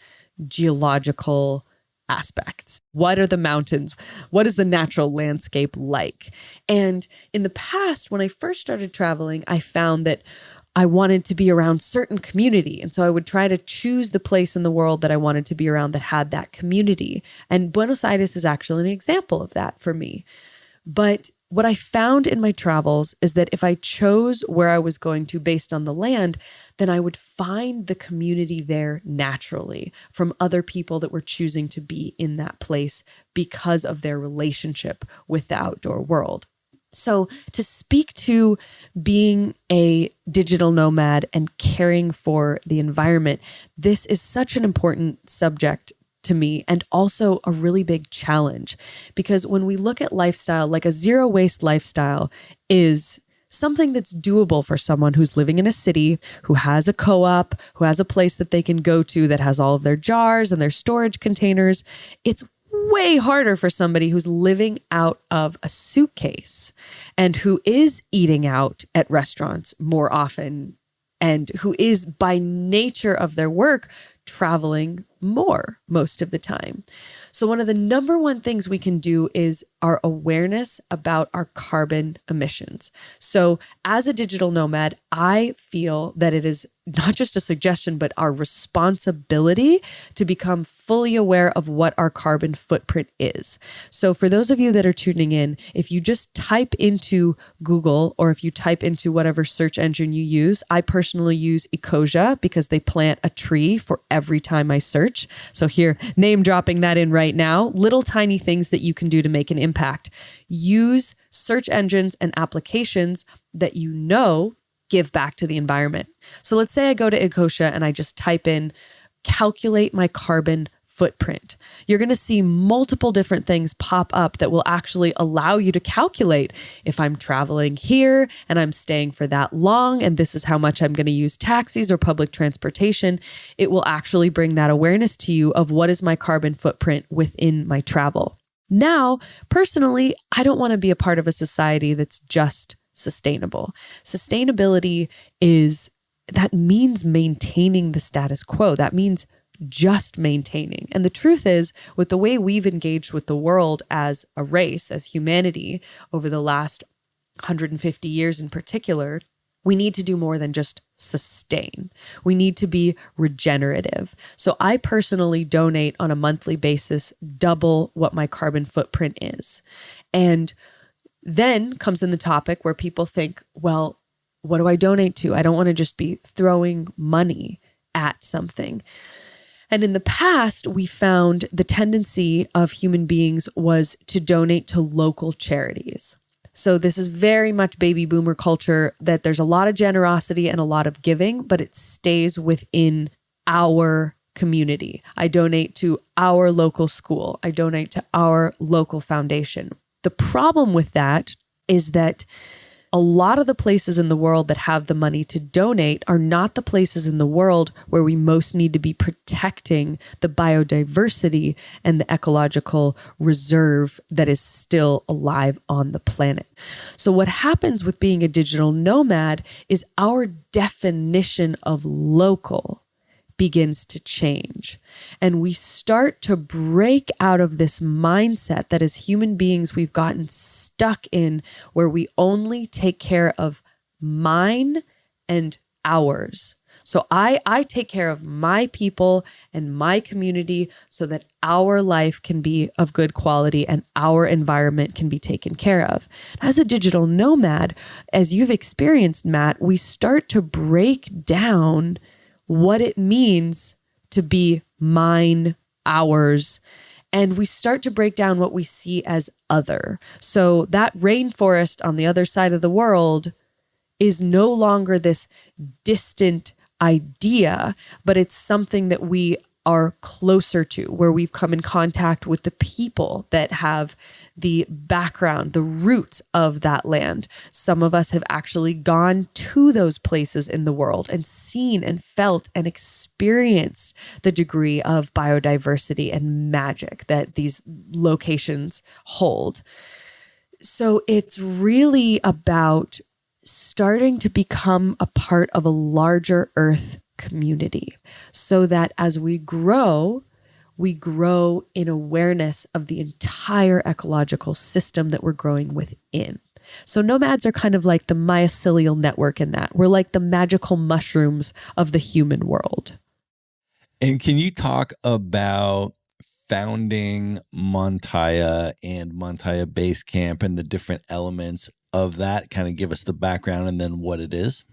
geological aspects. What are the mountains? What is the natural landscape like? And in the past, when I first started traveling, I found that I wanted to be around certain community. And so I would try to choose the place in the world that I wanted to be around that had that community. And Buenos Aires is actually an example of that for me. But what I found in my travels is that if I chose where I was going to based on the land, then I would find the community there naturally from other people that were choosing to be in that place because of their relationship with the outdoor world. So to speak to being a digital nomad and caring for the environment, this is such an important subject to me, and also a really big challenge, because when we look at lifestyle, like a zero waste lifestyle is something that's doable for someone who's living in a city, who has a co-op, who has a place that they can go to that has all of their jars and their storage containers. It's way harder for somebody who's living out of a suitcase and who is eating out at restaurants more often and who is by nature of their work traveling more most of the time. So one of the number one things we can do is our awareness about our carbon emissions. So as a digital nomad, I feel that it is not just a suggestion, but our responsibility to become fully aware of what our carbon footprint is. So for those of you that are tuning in, if you just type into Google or if you type into whatever search engine you use, I personally use Ecosia because they plant a tree for every time I search. So here, name dropping that in right now, little tiny things that you can do to make an impact. Use search engines and applications that you know give back to the environment. So let's say I go to Ecosia and I just type in, calculate my carbon footprint. You're going to see multiple different things pop up that will actually allow you to calculate if I'm traveling here and I'm staying for that long and this is how much I'm going to use taxis or public transportation. It will actually bring that awareness to you of what is my carbon footprint within my travel. Now, personally, I don't want to be a part of a society that's just sustainable. Sustainability that means maintaining the status quo. That means just maintaining. And the truth is, with the way we've engaged with the world as a race, as humanity, over the last 150 years in particular, we need to do more than just sustain. We need to be regenerative. So I personally donate on a monthly basis double what my carbon footprint is. And then comes in the topic where people think, well, what do I donate to? I don't want to just be throwing money at something. And in the past, we found the tendency of human beings was to donate to local charities. So this is very much baby boomer culture, that there's a lot of generosity and a lot of giving, but it stays within our community. I donate to our local school. I donate to our local foundation. The problem with that is that a lot of the places in the world that have the money to donate are not the places in the world where we most need to be protecting the biodiversity and the ecological reserve that is still alive on the planet. So what happens with being a digital nomad is our definition of local begins to change. And we start to break out of this mindset that as human beings, we've gotten stuck in where we only take care of mine and ours. So I take care of my people and my community so that our life can be of good quality and our environment can be taken care of. As a digital nomad, as you've experienced, Matt, we start to break down what it means to be mine, ours, and we start to break down what we see as other. So that rainforest on the other side of the world is no longer this distant idea, but it's something that we are closer to, where we've come in contact with the people that have the background, the roots of that land. Some of us have actually gone to those places in the world and seen and felt and experienced the degree of biodiversity and magic that these locations hold. So it's really about starting to become a part of a larger Earth community so that as we grow in awareness of the entire ecological system that we're growing within. So nomads are kind of like the mycelial network in that. We're like the magical mushrooms of the human world. And can you talk about founding Montaya and Montaya Base Camp and the different elements of that? Kind of give us the background and then what it is.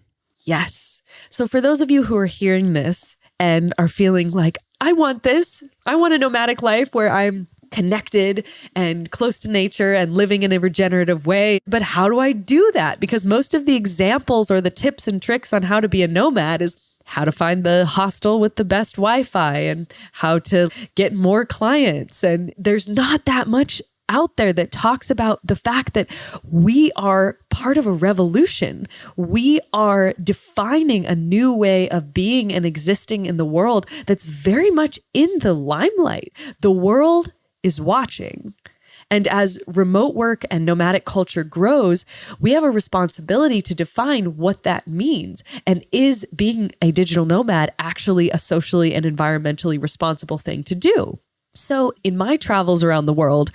Yes. So for those of you who are hearing this and are feeling like, I want this, I want a nomadic life where I'm connected and close to nature and living in a regenerative way. But how do I do that? Because most of the examples or the tips and tricks on how to be a nomad is how to find the hostel with the best Wi-Fi and how to get more clients. And there's not that much out there that talks about the fact that we are part of a revolution. We are defining a new way of being and existing in the world that's very much in the limelight. The world is watching. And as remote work and nomadic culture grows, we have a responsibility to define what that means. And is being a digital nomad actually a socially and environmentally responsible thing to do? So in my travels around the world,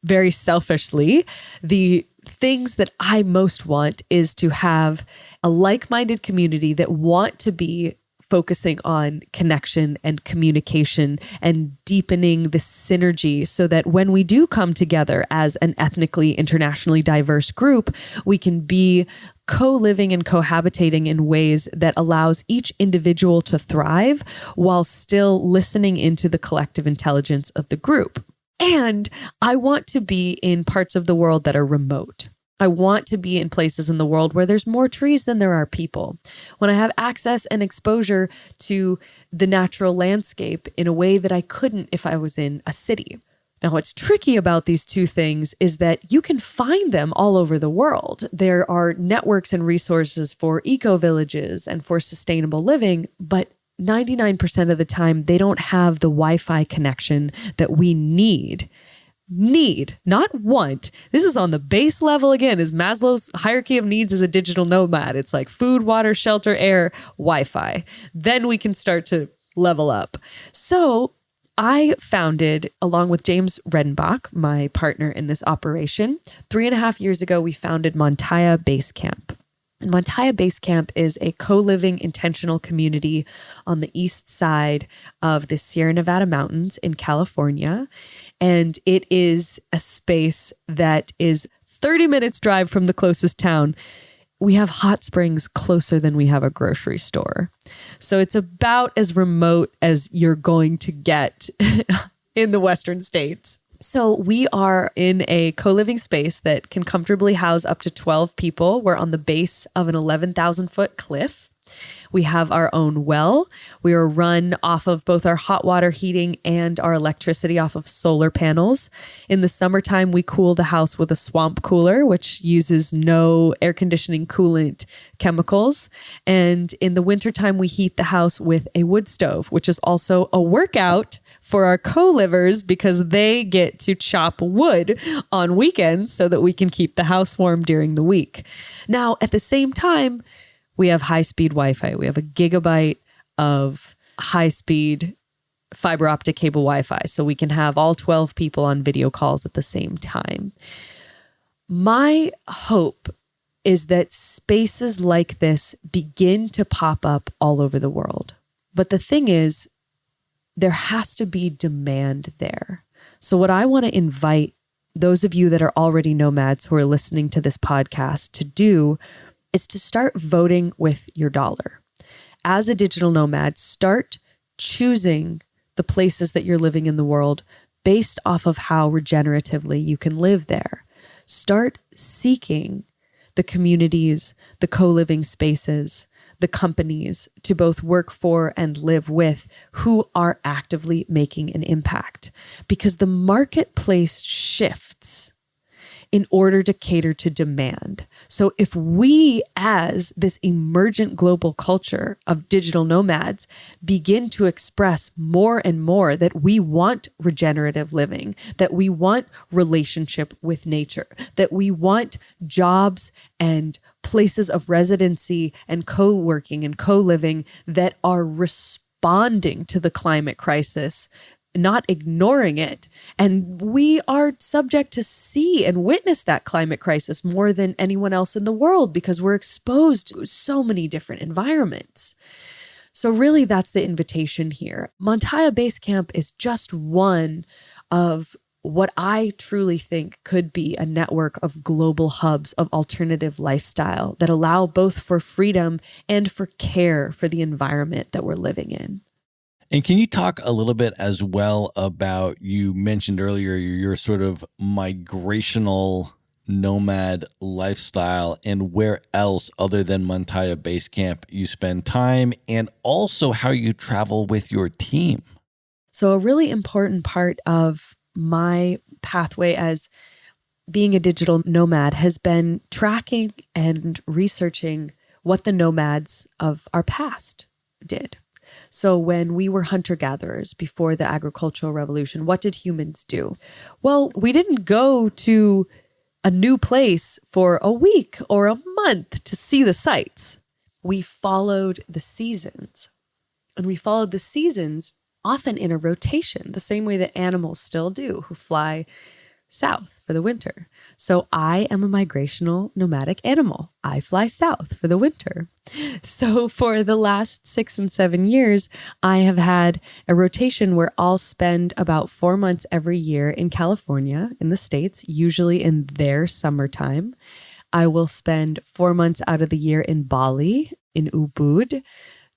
very selfishly, the things that I most want is to have a like-minded community that want to be focusing on connection and communication and deepening the synergy so that when we do come together as an ethnically, internationally diverse group, we can be co-living and cohabitating in ways that allows each individual to thrive while still listening into the collective intelligence of the group. And I want to be in parts of the world that are remote. I want to be in places in the world where there's more trees than there are people. When I have access and exposure to the natural landscape in a way that I couldn't if I was in a city. Now, what's tricky about these two things is that you can find them all over the world. There are networks and resources for eco-villages and for sustainable living, but 99% of the time, they don't have the Wi-Fi connection that we need, not want. This is on the base level again, is Maslow's hierarchy of needs as a digital nomad. It's like food, water, shelter, air, Wi-Fi. Then we can start to level up. So I founded, along with James Redenbach, my partner in this operation, 3.5 years ago, we founded Montaya Base Camp. And Montaya Base Camp is a co-living intentional community on the east side of the Sierra Nevada mountains in California. And it is a space that is 30 minutes drive from the closest town. We have hot springs closer than we have a grocery store. So it's about as remote as you're going to get in the Western states. So we are in a co-living space that can comfortably house up to 12 people. We're on the base of an 11,000 foot cliff. We have our own well. We are run off of both our hot water heating and our electricity off of solar panels. In the summertime, we cool the house with a swamp cooler, which uses no air conditioning coolant chemicals. And in the wintertime, we heat the house with a wood stove, which is also a workout for our co-livers because they get to chop wood on weekends so that we can keep the house warm during the week. Now, at the same time, we have high-speed Wi-Fi. We have a gigabyte of high-speed fiber optic cable Wi-Fi, so we can have all 12 people on video calls at the same time. My hope is that spaces like this begin to pop up all over the world. But the thing is, there has to be demand there. So what I want to invite those of you that are already nomads who are listening to this podcast to do is to start voting with your dollar. As a digital nomad, start choosing the places that you're living in the world based off of how regeneratively you can live there. Start seeking the communities, the co-living spaces, the companies to both work for and live with who are actively making an impact. Because the marketplace shifts in order to cater to demand. So if we, as this emergent global culture of digital nomads, begin to express more and more that we want regenerative living, that we want relationship with nature, that we want jobs and places of residency and co-working and co-living that are responding to the climate crisis, not ignoring it. And we are subject to see and witness that climate crisis more than anyone else in the world because we're exposed to so many different environments. So really, that's the invitation here. Montaya Base Camp is just one of what I truly think could be a network of global hubs of alternative lifestyle that allow both for freedom and for care for the environment that we're living in. And can you talk a little bit as well about, you mentioned earlier, your sort of migrational nomad lifestyle and where else other than Montaya Base Camp you spend time, and also how you travel with your team? So a really important part of my pathway as being a digital nomad has been tracking and researching what the nomads of our past did. So when we were hunter-gatherers before the agricultural revolution, what did humans do? Well, we didn't go to a new place for a week or a month to see the sights. We followed the seasons. And we followed the seasons often in a rotation, the same way that animals still do, who fly south for the winter. So I am a migrational nomadic animal. I fly south for the winter. So for the last 6 and 7 years, I have had a rotation where I'll spend about 4 months every year in California, in the States, usually in their summertime. I will spend 4 months out of the year in Bali, in Ubud,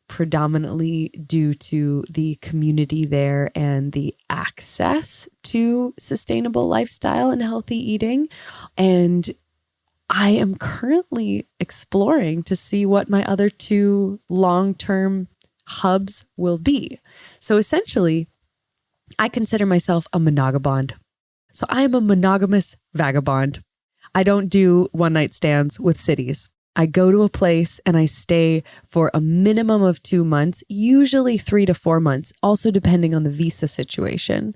predominantly due to the community there and the access to sustainable lifestyle and healthy eating. And I am currently exploring to see what my other 2 long-term hubs will be. So essentially, I consider myself a monogabond. So I am a monogamous vagabond. I don't do one-night stands with cities. I go to a place and I stay for a minimum of 2 months, usually 3 to 4 months, also depending on the visa situation.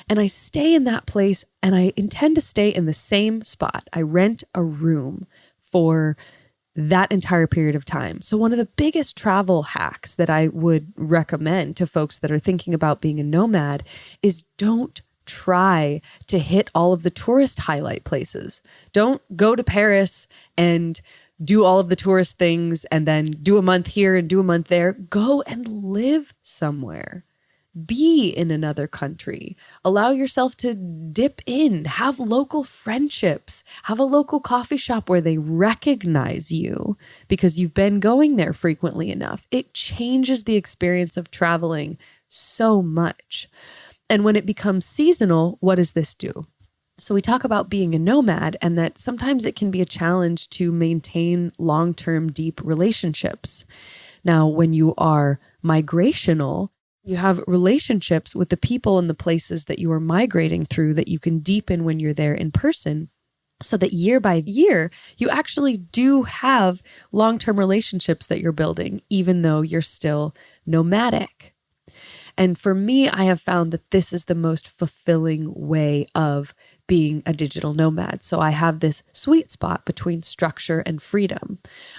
And I stay in that place and I intend to stay in the same spot. I rent a room for that entire period of time. So one of the biggest travel hacks that I would recommend to folks that are thinking about being a nomad is don't try to hit all of the tourist highlight places. Don't go to Paris and do all of the tourist things and then do a month here and do a month there. Go and live somewhere. Be in another country. Allow yourself to dip in. Have local friendships. Have a local coffee shop where they recognize you because you've been going there frequently enough. It changes the experience of traveling so much. And when it becomes seasonal, what does this do? So we talk about being a nomad and that sometimes it can be a challenge to maintain long-term deep relationships. Now, when you are migrational, you have relationships with the people and the places that you are migrating through that you can deepen when you're there in person. So that year by year, you actually do have long-term relationships that you're building, even though you're still nomadic. And for me, I have found that this is the most fulfilling way of being a digital nomad. So I have this sweet spot between structure and freedom.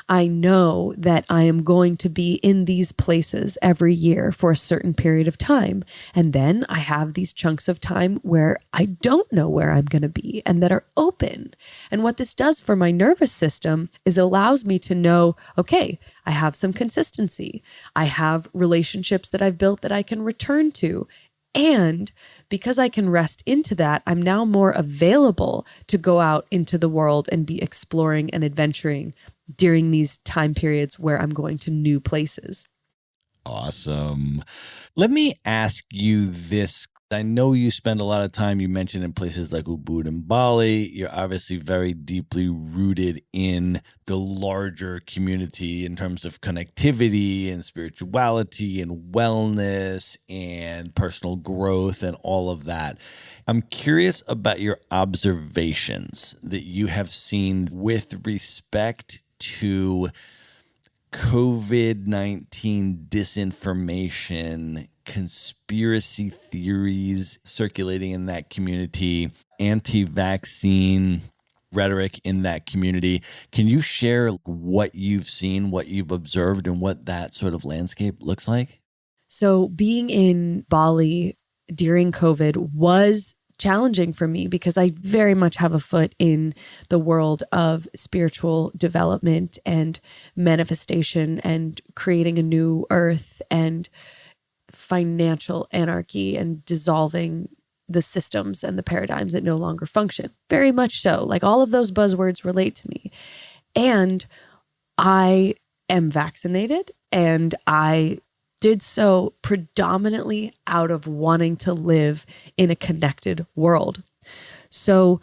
I know that I am going to be in these places every year for a certain period of time. And then I have these chunks of time where I don't know where I'm going to be and that are open. And what this does for my nervous system is it allows me to know, okay, I have some consistency. I have relationships that I've built that I can return to. And because I can rest into that, I'm now more available to go out into the world and be exploring and adventuring during these time periods where I'm going to new places. Awesome. Let me ask you this. I know you spend a lot of time, you mentioned, in places like Ubud and Bali. You're obviously very deeply rooted in the larger community in terms of connectivity and spirituality and wellness and personal growth and all of that. I'm curious about your observations that you have seen with respect to COVID-19 disinformation, conspiracy theories circulating in that community, anti-vaccine rhetoric in that community. Can you share what you've seen, what you've observed, and what that sort of landscape looks like? So being in Bali during COVID was challenging for me because I very much have a foot in the world of spiritual development and manifestation and creating a new earth and financial anarchy and dissolving the systems and the paradigms that no longer function. Very much so. Like all of those buzzwords relate to me. And I am vaccinated, and I did so predominantly out of wanting to live in a connected world. So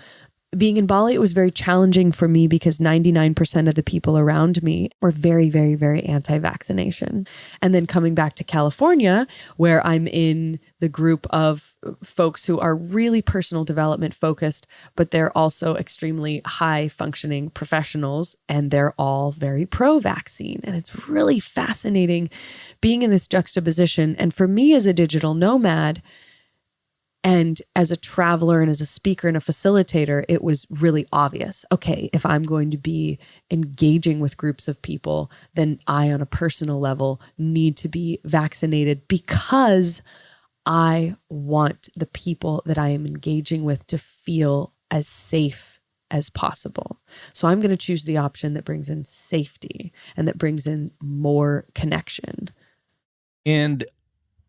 being in Bali, it was very challenging for me because 99% of the people around me were very, very, very anti-vaccination. And then coming back to California, where I'm in the group of folks who are really personal development focused, but they're also extremely high functioning professionals, and they're all very pro-vaccine. And it's really fascinating being in this juxtaposition. And for me as a digital nomad, and as a traveler and as a speaker and a facilitator, it was really obvious. Okay, if I'm going to be engaging with groups of people, then I, on a personal level, need to be vaccinated because I want the people that I am engaging with to feel as safe as possible. So I'm going to choose the option that brings in safety and that brings in more connection. And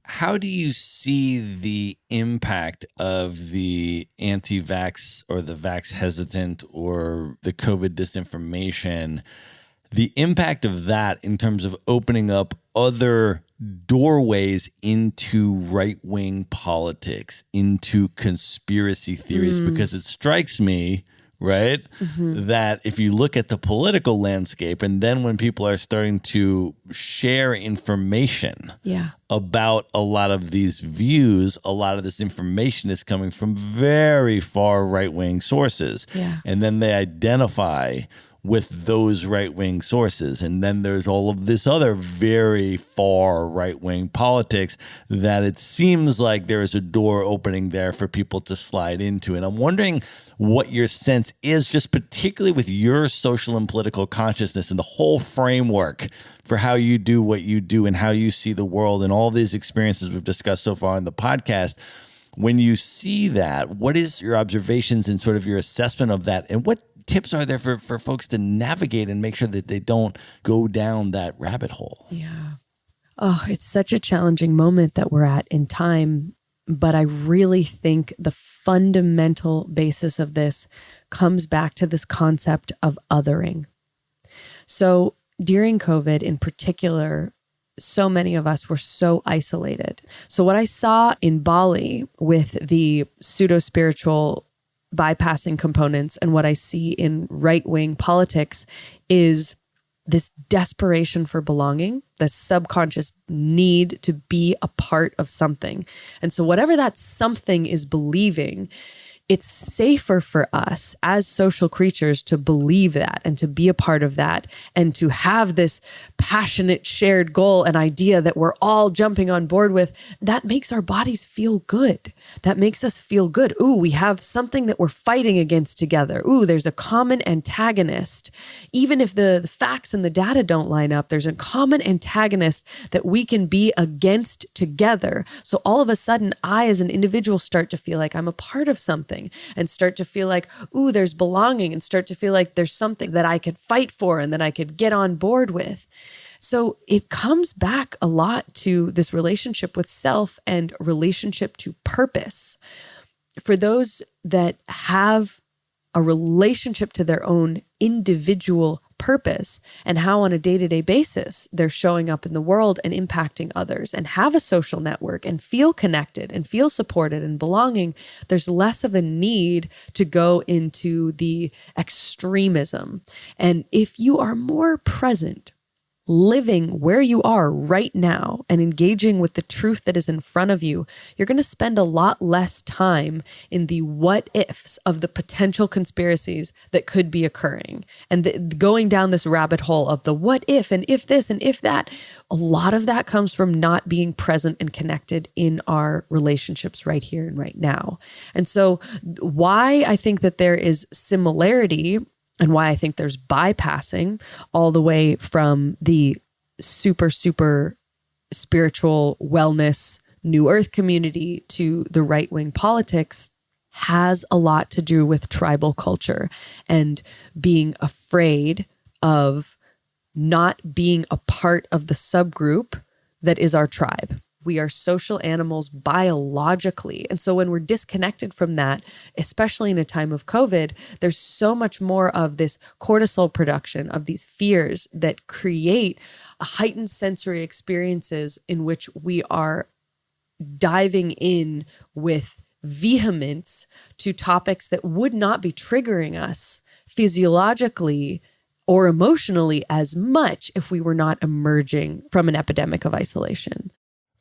how do you see the impact of the anti-vax or the vax hesitant or the COVID disinformation, the impact of that in terms of opening up other doorways into right-wing politics, into conspiracy theories? Because it strikes me, right, that if you look at the political landscape, and then when people are starting to share information about a lot of these views, a lot of this information is coming from very far right-wing sources. And then they identify with those right-wing sources. And then there's all of this other very far right-wing politics that it seems like there is a door opening there for people to slide into. And I'm wondering what your sense is, just particularly with your social and political consciousness and the whole framework for how you do what you do and how you see the world and all these experiences we've discussed so far in the podcast. When you see that, what is your observations and sort of your assessment of that? And what tips are there for folks to navigate and make sure that they don't go down that rabbit hole? Oh, it's such a challenging moment that we're at in time. But I really think the fundamental basis of this comes back to this concept of othering. So during COVID in particular, so many of us were so isolated. So what I saw in Bali with the pseudo-spiritual bypassing components and what I see in right-wing politics is this desperation for belonging, this subconscious need to be a part of something. And so whatever that something is believing, it's safer for us as social creatures to believe that and to be a part of that and to have this passionate shared goal and idea that we're all jumping on board with. That makes our bodies feel good. That makes us feel good. Ooh, we have something that we're fighting against together. Ooh, there's a common antagonist. Even if the facts and the data don't line up, there's a common antagonist that we can be against together. So all of a sudden, I as an individual start to feel like I'm a part of something and start to feel like, ooh, there's belonging, and start to feel like there's something that I could fight for and that I could get on board with. So it comes back a lot to this relationship with self and relationship to purpose. For those that have a relationship to their own individual purpose and how on a day-to-day basis they're showing up in the world and impacting others and have a social network and feel connected and feel supported and belonging, there's less of a need to go into the extremism. And if you are more present, living where you are right now and engaging with the truth that is in front of you, you're going to spend a lot less time in the what ifs of the potential conspiracies that could be occurring and going down this rabbit hole of the what if and if this and if that. A lot of that comes from not being present and connected in our relationships right here and right now. And so why I think that there is similarity and why I think there's bypassing all the way from the super, super spiritual wellness, New Earth community to the right-wing politics has a lot to do with tribal culture and being afraid of not being a part of the subgroup that is our tribe. We are social animals biologically. And so when we're disconnected from that, especially in a time of COVID, there's so much more of this cortisol production, of these fears that create heightened sensory experiences in which we are diving in with vehemence to topics that would not be triggering us physiologically or emotionally as much if we were not emerging from an epidemic of isolation.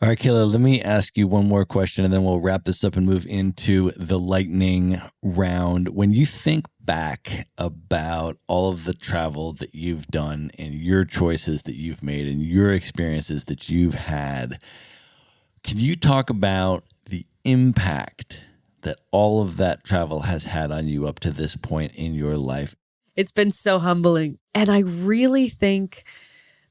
All right, Kayla, let me ask you one more question and then we'll wrap this up and move into the lightning round. When you think back about all of the travel that you've done and your choices that you've made and your experiences that you've had, can you talk about the impact that all of that travel has had on you up to this point in your life? It's been so humbling. And I really think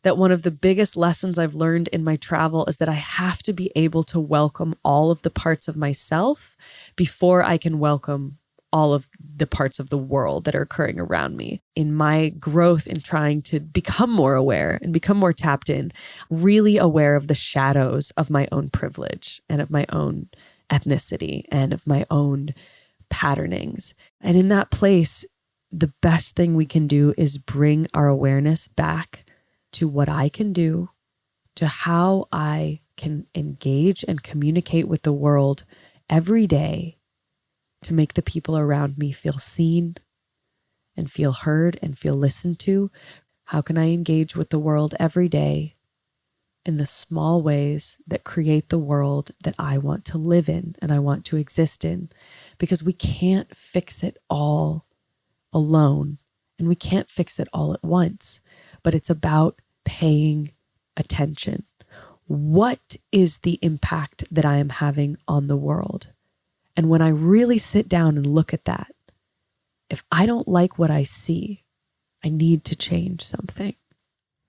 that one of the biggest lessons I've learned in my travel is that I have to be able to welcome all of the parts of myself before I can welcome all of the parts of the world that are occurring around me. In my growth in trying to become more aware and become more tapped in, really aware of the shadows of my own privilege and of my own ethnicity and of my own patternings. And in that place, the best thing we can do is bring our awareness back to what I can do, to how I can engage and communicate with the world every day to make the people around me feel seen and feel heard and feel listened to. How can I engage with the world every day in the small ways that create the world that I want to live in and I want to exist in? Because we can't fix it all alone and we can't fix it all at once. But it's about paying attention. What is the impact that I am having on the world? And when I really sit down and look at that, if I don't like what I see, I need to change something.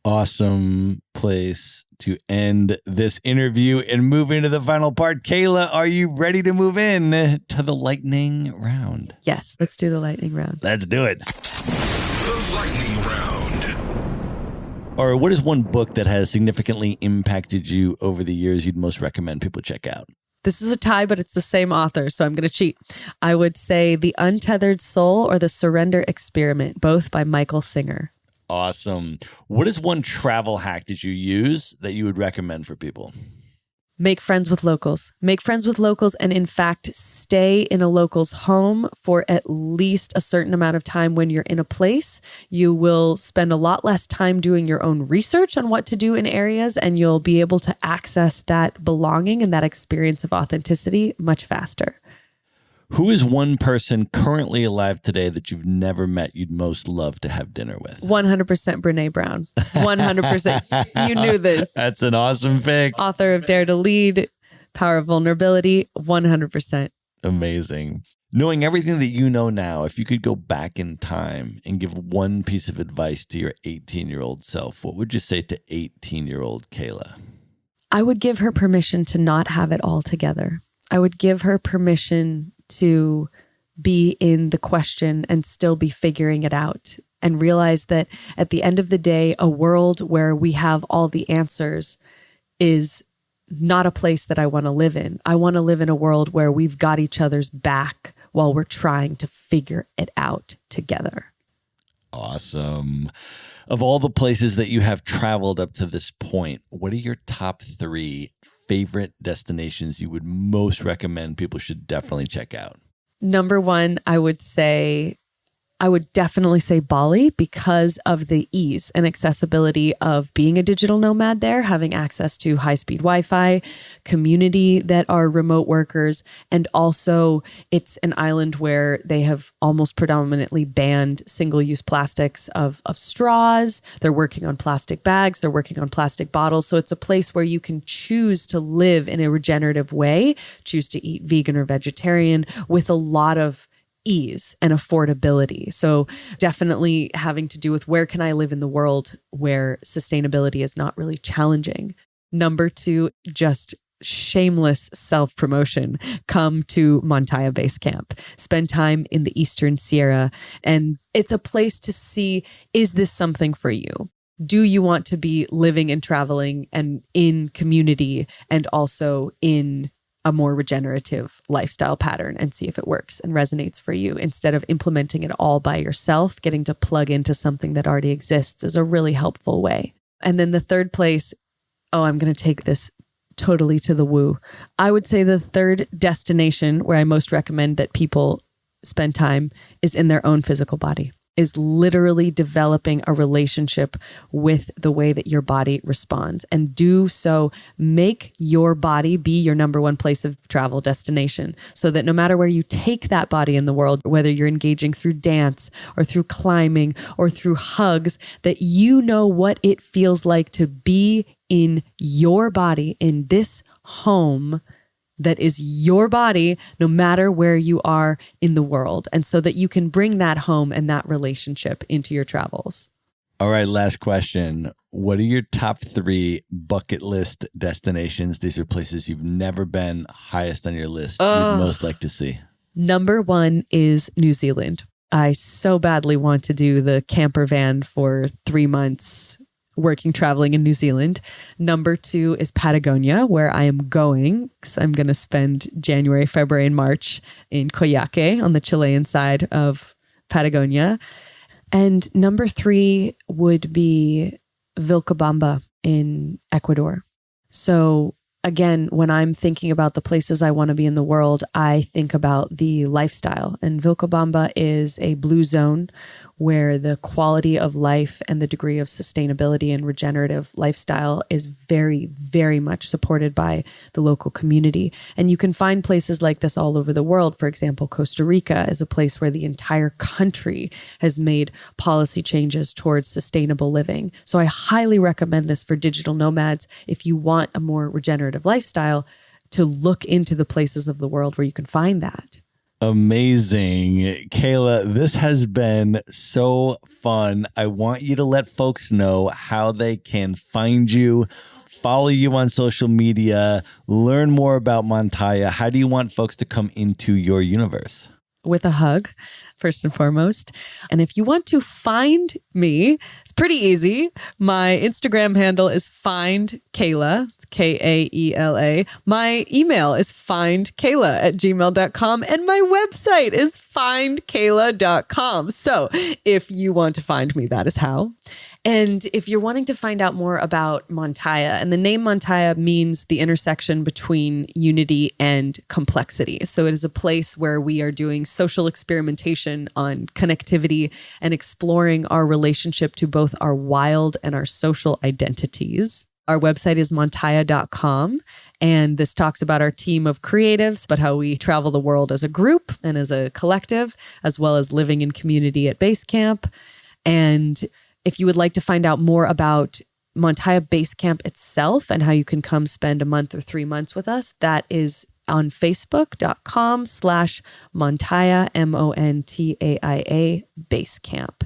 Awesome place to end this interview and move into the final part. Kayla, are you ready to move in to the lightning round? Yes, let's do the lightning round. Let's do it. The lightning round. Or what is one book that has significantly impacted you over the years you'd most recommend people check out? This is a tie, but it's the same author, so I'm going to cheat. I would say The Untethered Soul or The Surrender Experiment, both by Michael Singer. Awesome. What is one travel hack that you use that you would recommend for people? Make friends with locals. Make friends with locals and, in fact, stay in a local's home for at least a certain amount of time when you're in a place. You will spend a lot less time doing your own research on what to do in areas, and you'll be able to access that belonging and that experience of authenticity much faster. Who is one person currently alive today that you've never met you'd most love to have dinner with? 100% Brene Brown. 100%. You knew this. That's an awesome pick. Author of Dare to Lead, Power of Vulnerability, 100%. Amazing. Knowing everything that you know now, if you could go back in time and give one piece of advice to your 18-year-old self, what would you say to 18-year-old Kayla? I would give her permission to not have it all together. I would give her permission to be in the question and still be figuring it out, and realize that at the end of the day, a world where we have all the answers is not a place that I want to live in. I want to live in a world where we've got each other's back while we're trying to figure it out together. Awesome. Of all the places that you have traveled up to this point, what are your top 3 favorite destinations you would most recommend people should definitely check out? Number 1, I would definitely say Bali, because of the ease and accessibility of being a digital nomad there, having access to high-speed Wi-Fi, community that are remote workers, and also it's an island where they have almost predominantly banned single-use plastics of straws. They're working on plastic bags. They're working on plastic bottles. So it's a place where you can choose to live in a regenerative way, choose to eat vegan or vegetarian with a lot of ease and affordability. So definitely having to do with where can I live in the world where sustainability is not really challenging. Number 2, just shameless self-promotion. Come to Montaya Base Camp. Spend time in the Eastern Sierra. And it's a place to see, is this something for you? Do you want to be living and traveling and in community and also in a more regenerative lifestyle pattern, and see if it works and resonates for you, instead of implementing it all by yourself? Getting to plug into something that already exists is a really helpful way. And then the third place, I'm going to take this totally to the woo. I would say the third destination where I most recommend that people spend time is in their own physical body. Is literally developing a relationship with the way that your body responds, and do so. Make your body be your number 1 place of travel destination, so that no matter where you take that body in the world, whether you're engaging through dance or through climbing or through hugs, that you know what it feels like to be in your body, in this home that is your body, no matter where you are in the world. And so that you can bring that home and that relationship into your travels. All right, last question. What are your top 3 bucket list destinations? These are places you've never been, highest on your list, you'd most like to see. Number 1 is New Zealand. I so badly want to do the camper van for 3 months, traveling in New Zealand. Number 2 is Patagonia, where I am going. So I'm going to spend January, February, and March in Coyhaique on the Chilean side of Patagonia. And number 3 would be Vilcabamba in Ecuador. So again, when I'm thinking about the places I want to be in the world, I think about the lifestyle. And Vilcabamba is a blue zone where the quality of life and the degree of sustainability and regenerative lifestyle is very, very much supported by the local community. And you can find places like this all over the world. For example, Costa Rica is a place where the entire country has made policy changes towards sustainable living. So I highly recommend this for digital nomads if you want a more regenerative lifestyle, to look into the places of the world where you can find that. Amazing. Kayla, this has been so fun. I want you to let folks know how they can find you, follow you on social media, learn more about Montaya. How do you want folks to come into your universe? With a hug, first and foremost. And if you want to find me, it's pretty easy. My Instagram handle is findkayla. It's Kaela. My email is findkayla@gmail.com. And my website is findkayla.com. So if you want to find me, that is how. And if you're wanting to find out more about Montaya, and the name Montaya means the intersection between unity and complexity. So it is a place where we are doing social experimentation on connectivity and exploring our relationship to both our wild and our social identities. Our website is montaya.com, and this talks about our team of creatives, but how we travel the world as a group and as a collective, as well as living in community at base camp. And if you would like to find out more about Montaya Base Camp itself and how you can come spend a month or 3 months with us, that is on facebook.com/Montaya, Montaia Base Camp.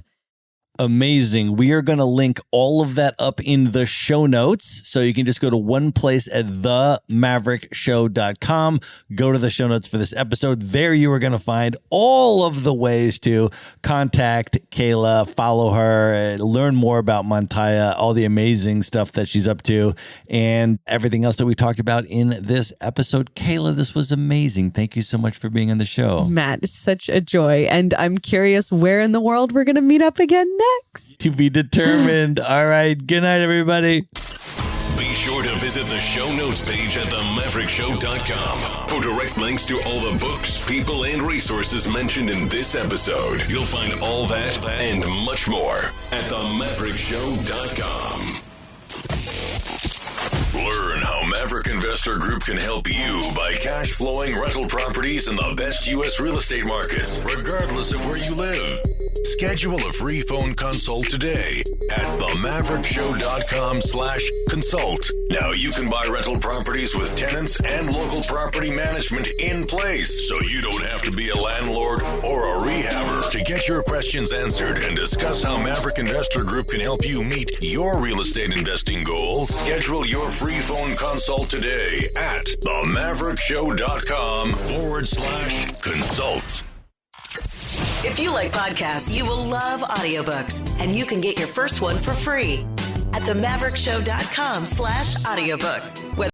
Amazing. We are going to link all of that up in the show notes. So you can just go to one place at themaverickshow.com. Go to the show notes for this episode. There you are going to find all of the ways to contact Kayla, follow her, learn more about Montaya, all the amazing stuff that she's up to, and everything else that we talked about in this episode. Kayla, this was amazing. Thank you so much for being on the show. Matt, it's such a joy. And I'm curious where in the world we're going to meet up again next. To be determined. All right. Good night, everybody. Be sure to visit the show notes page at themaverickshow.com for direct links to all the books, people, and resources mentioned in this episode. You'll find all that and much more at themaverickshow.com. Learn how Maverick Investor Group can help you buy cash flowing rental properties in the best U.S. real estate markets, regardless of where you live. Schedule a free phone consult today at themaverickshow.com/consult. Now you can buy rental properties with tenants and local property management in place, so you don't have to be a landlord or a rehabber. To get your questions answered and discuss how Maverick Investor Group can help you meet your real estate investing goals, schedule your free phone consult today at themaverickshow.com/consult. If you like podcasts, you will love audiobooks, and you can get your first one for free at themaverickshow.com/audiobook.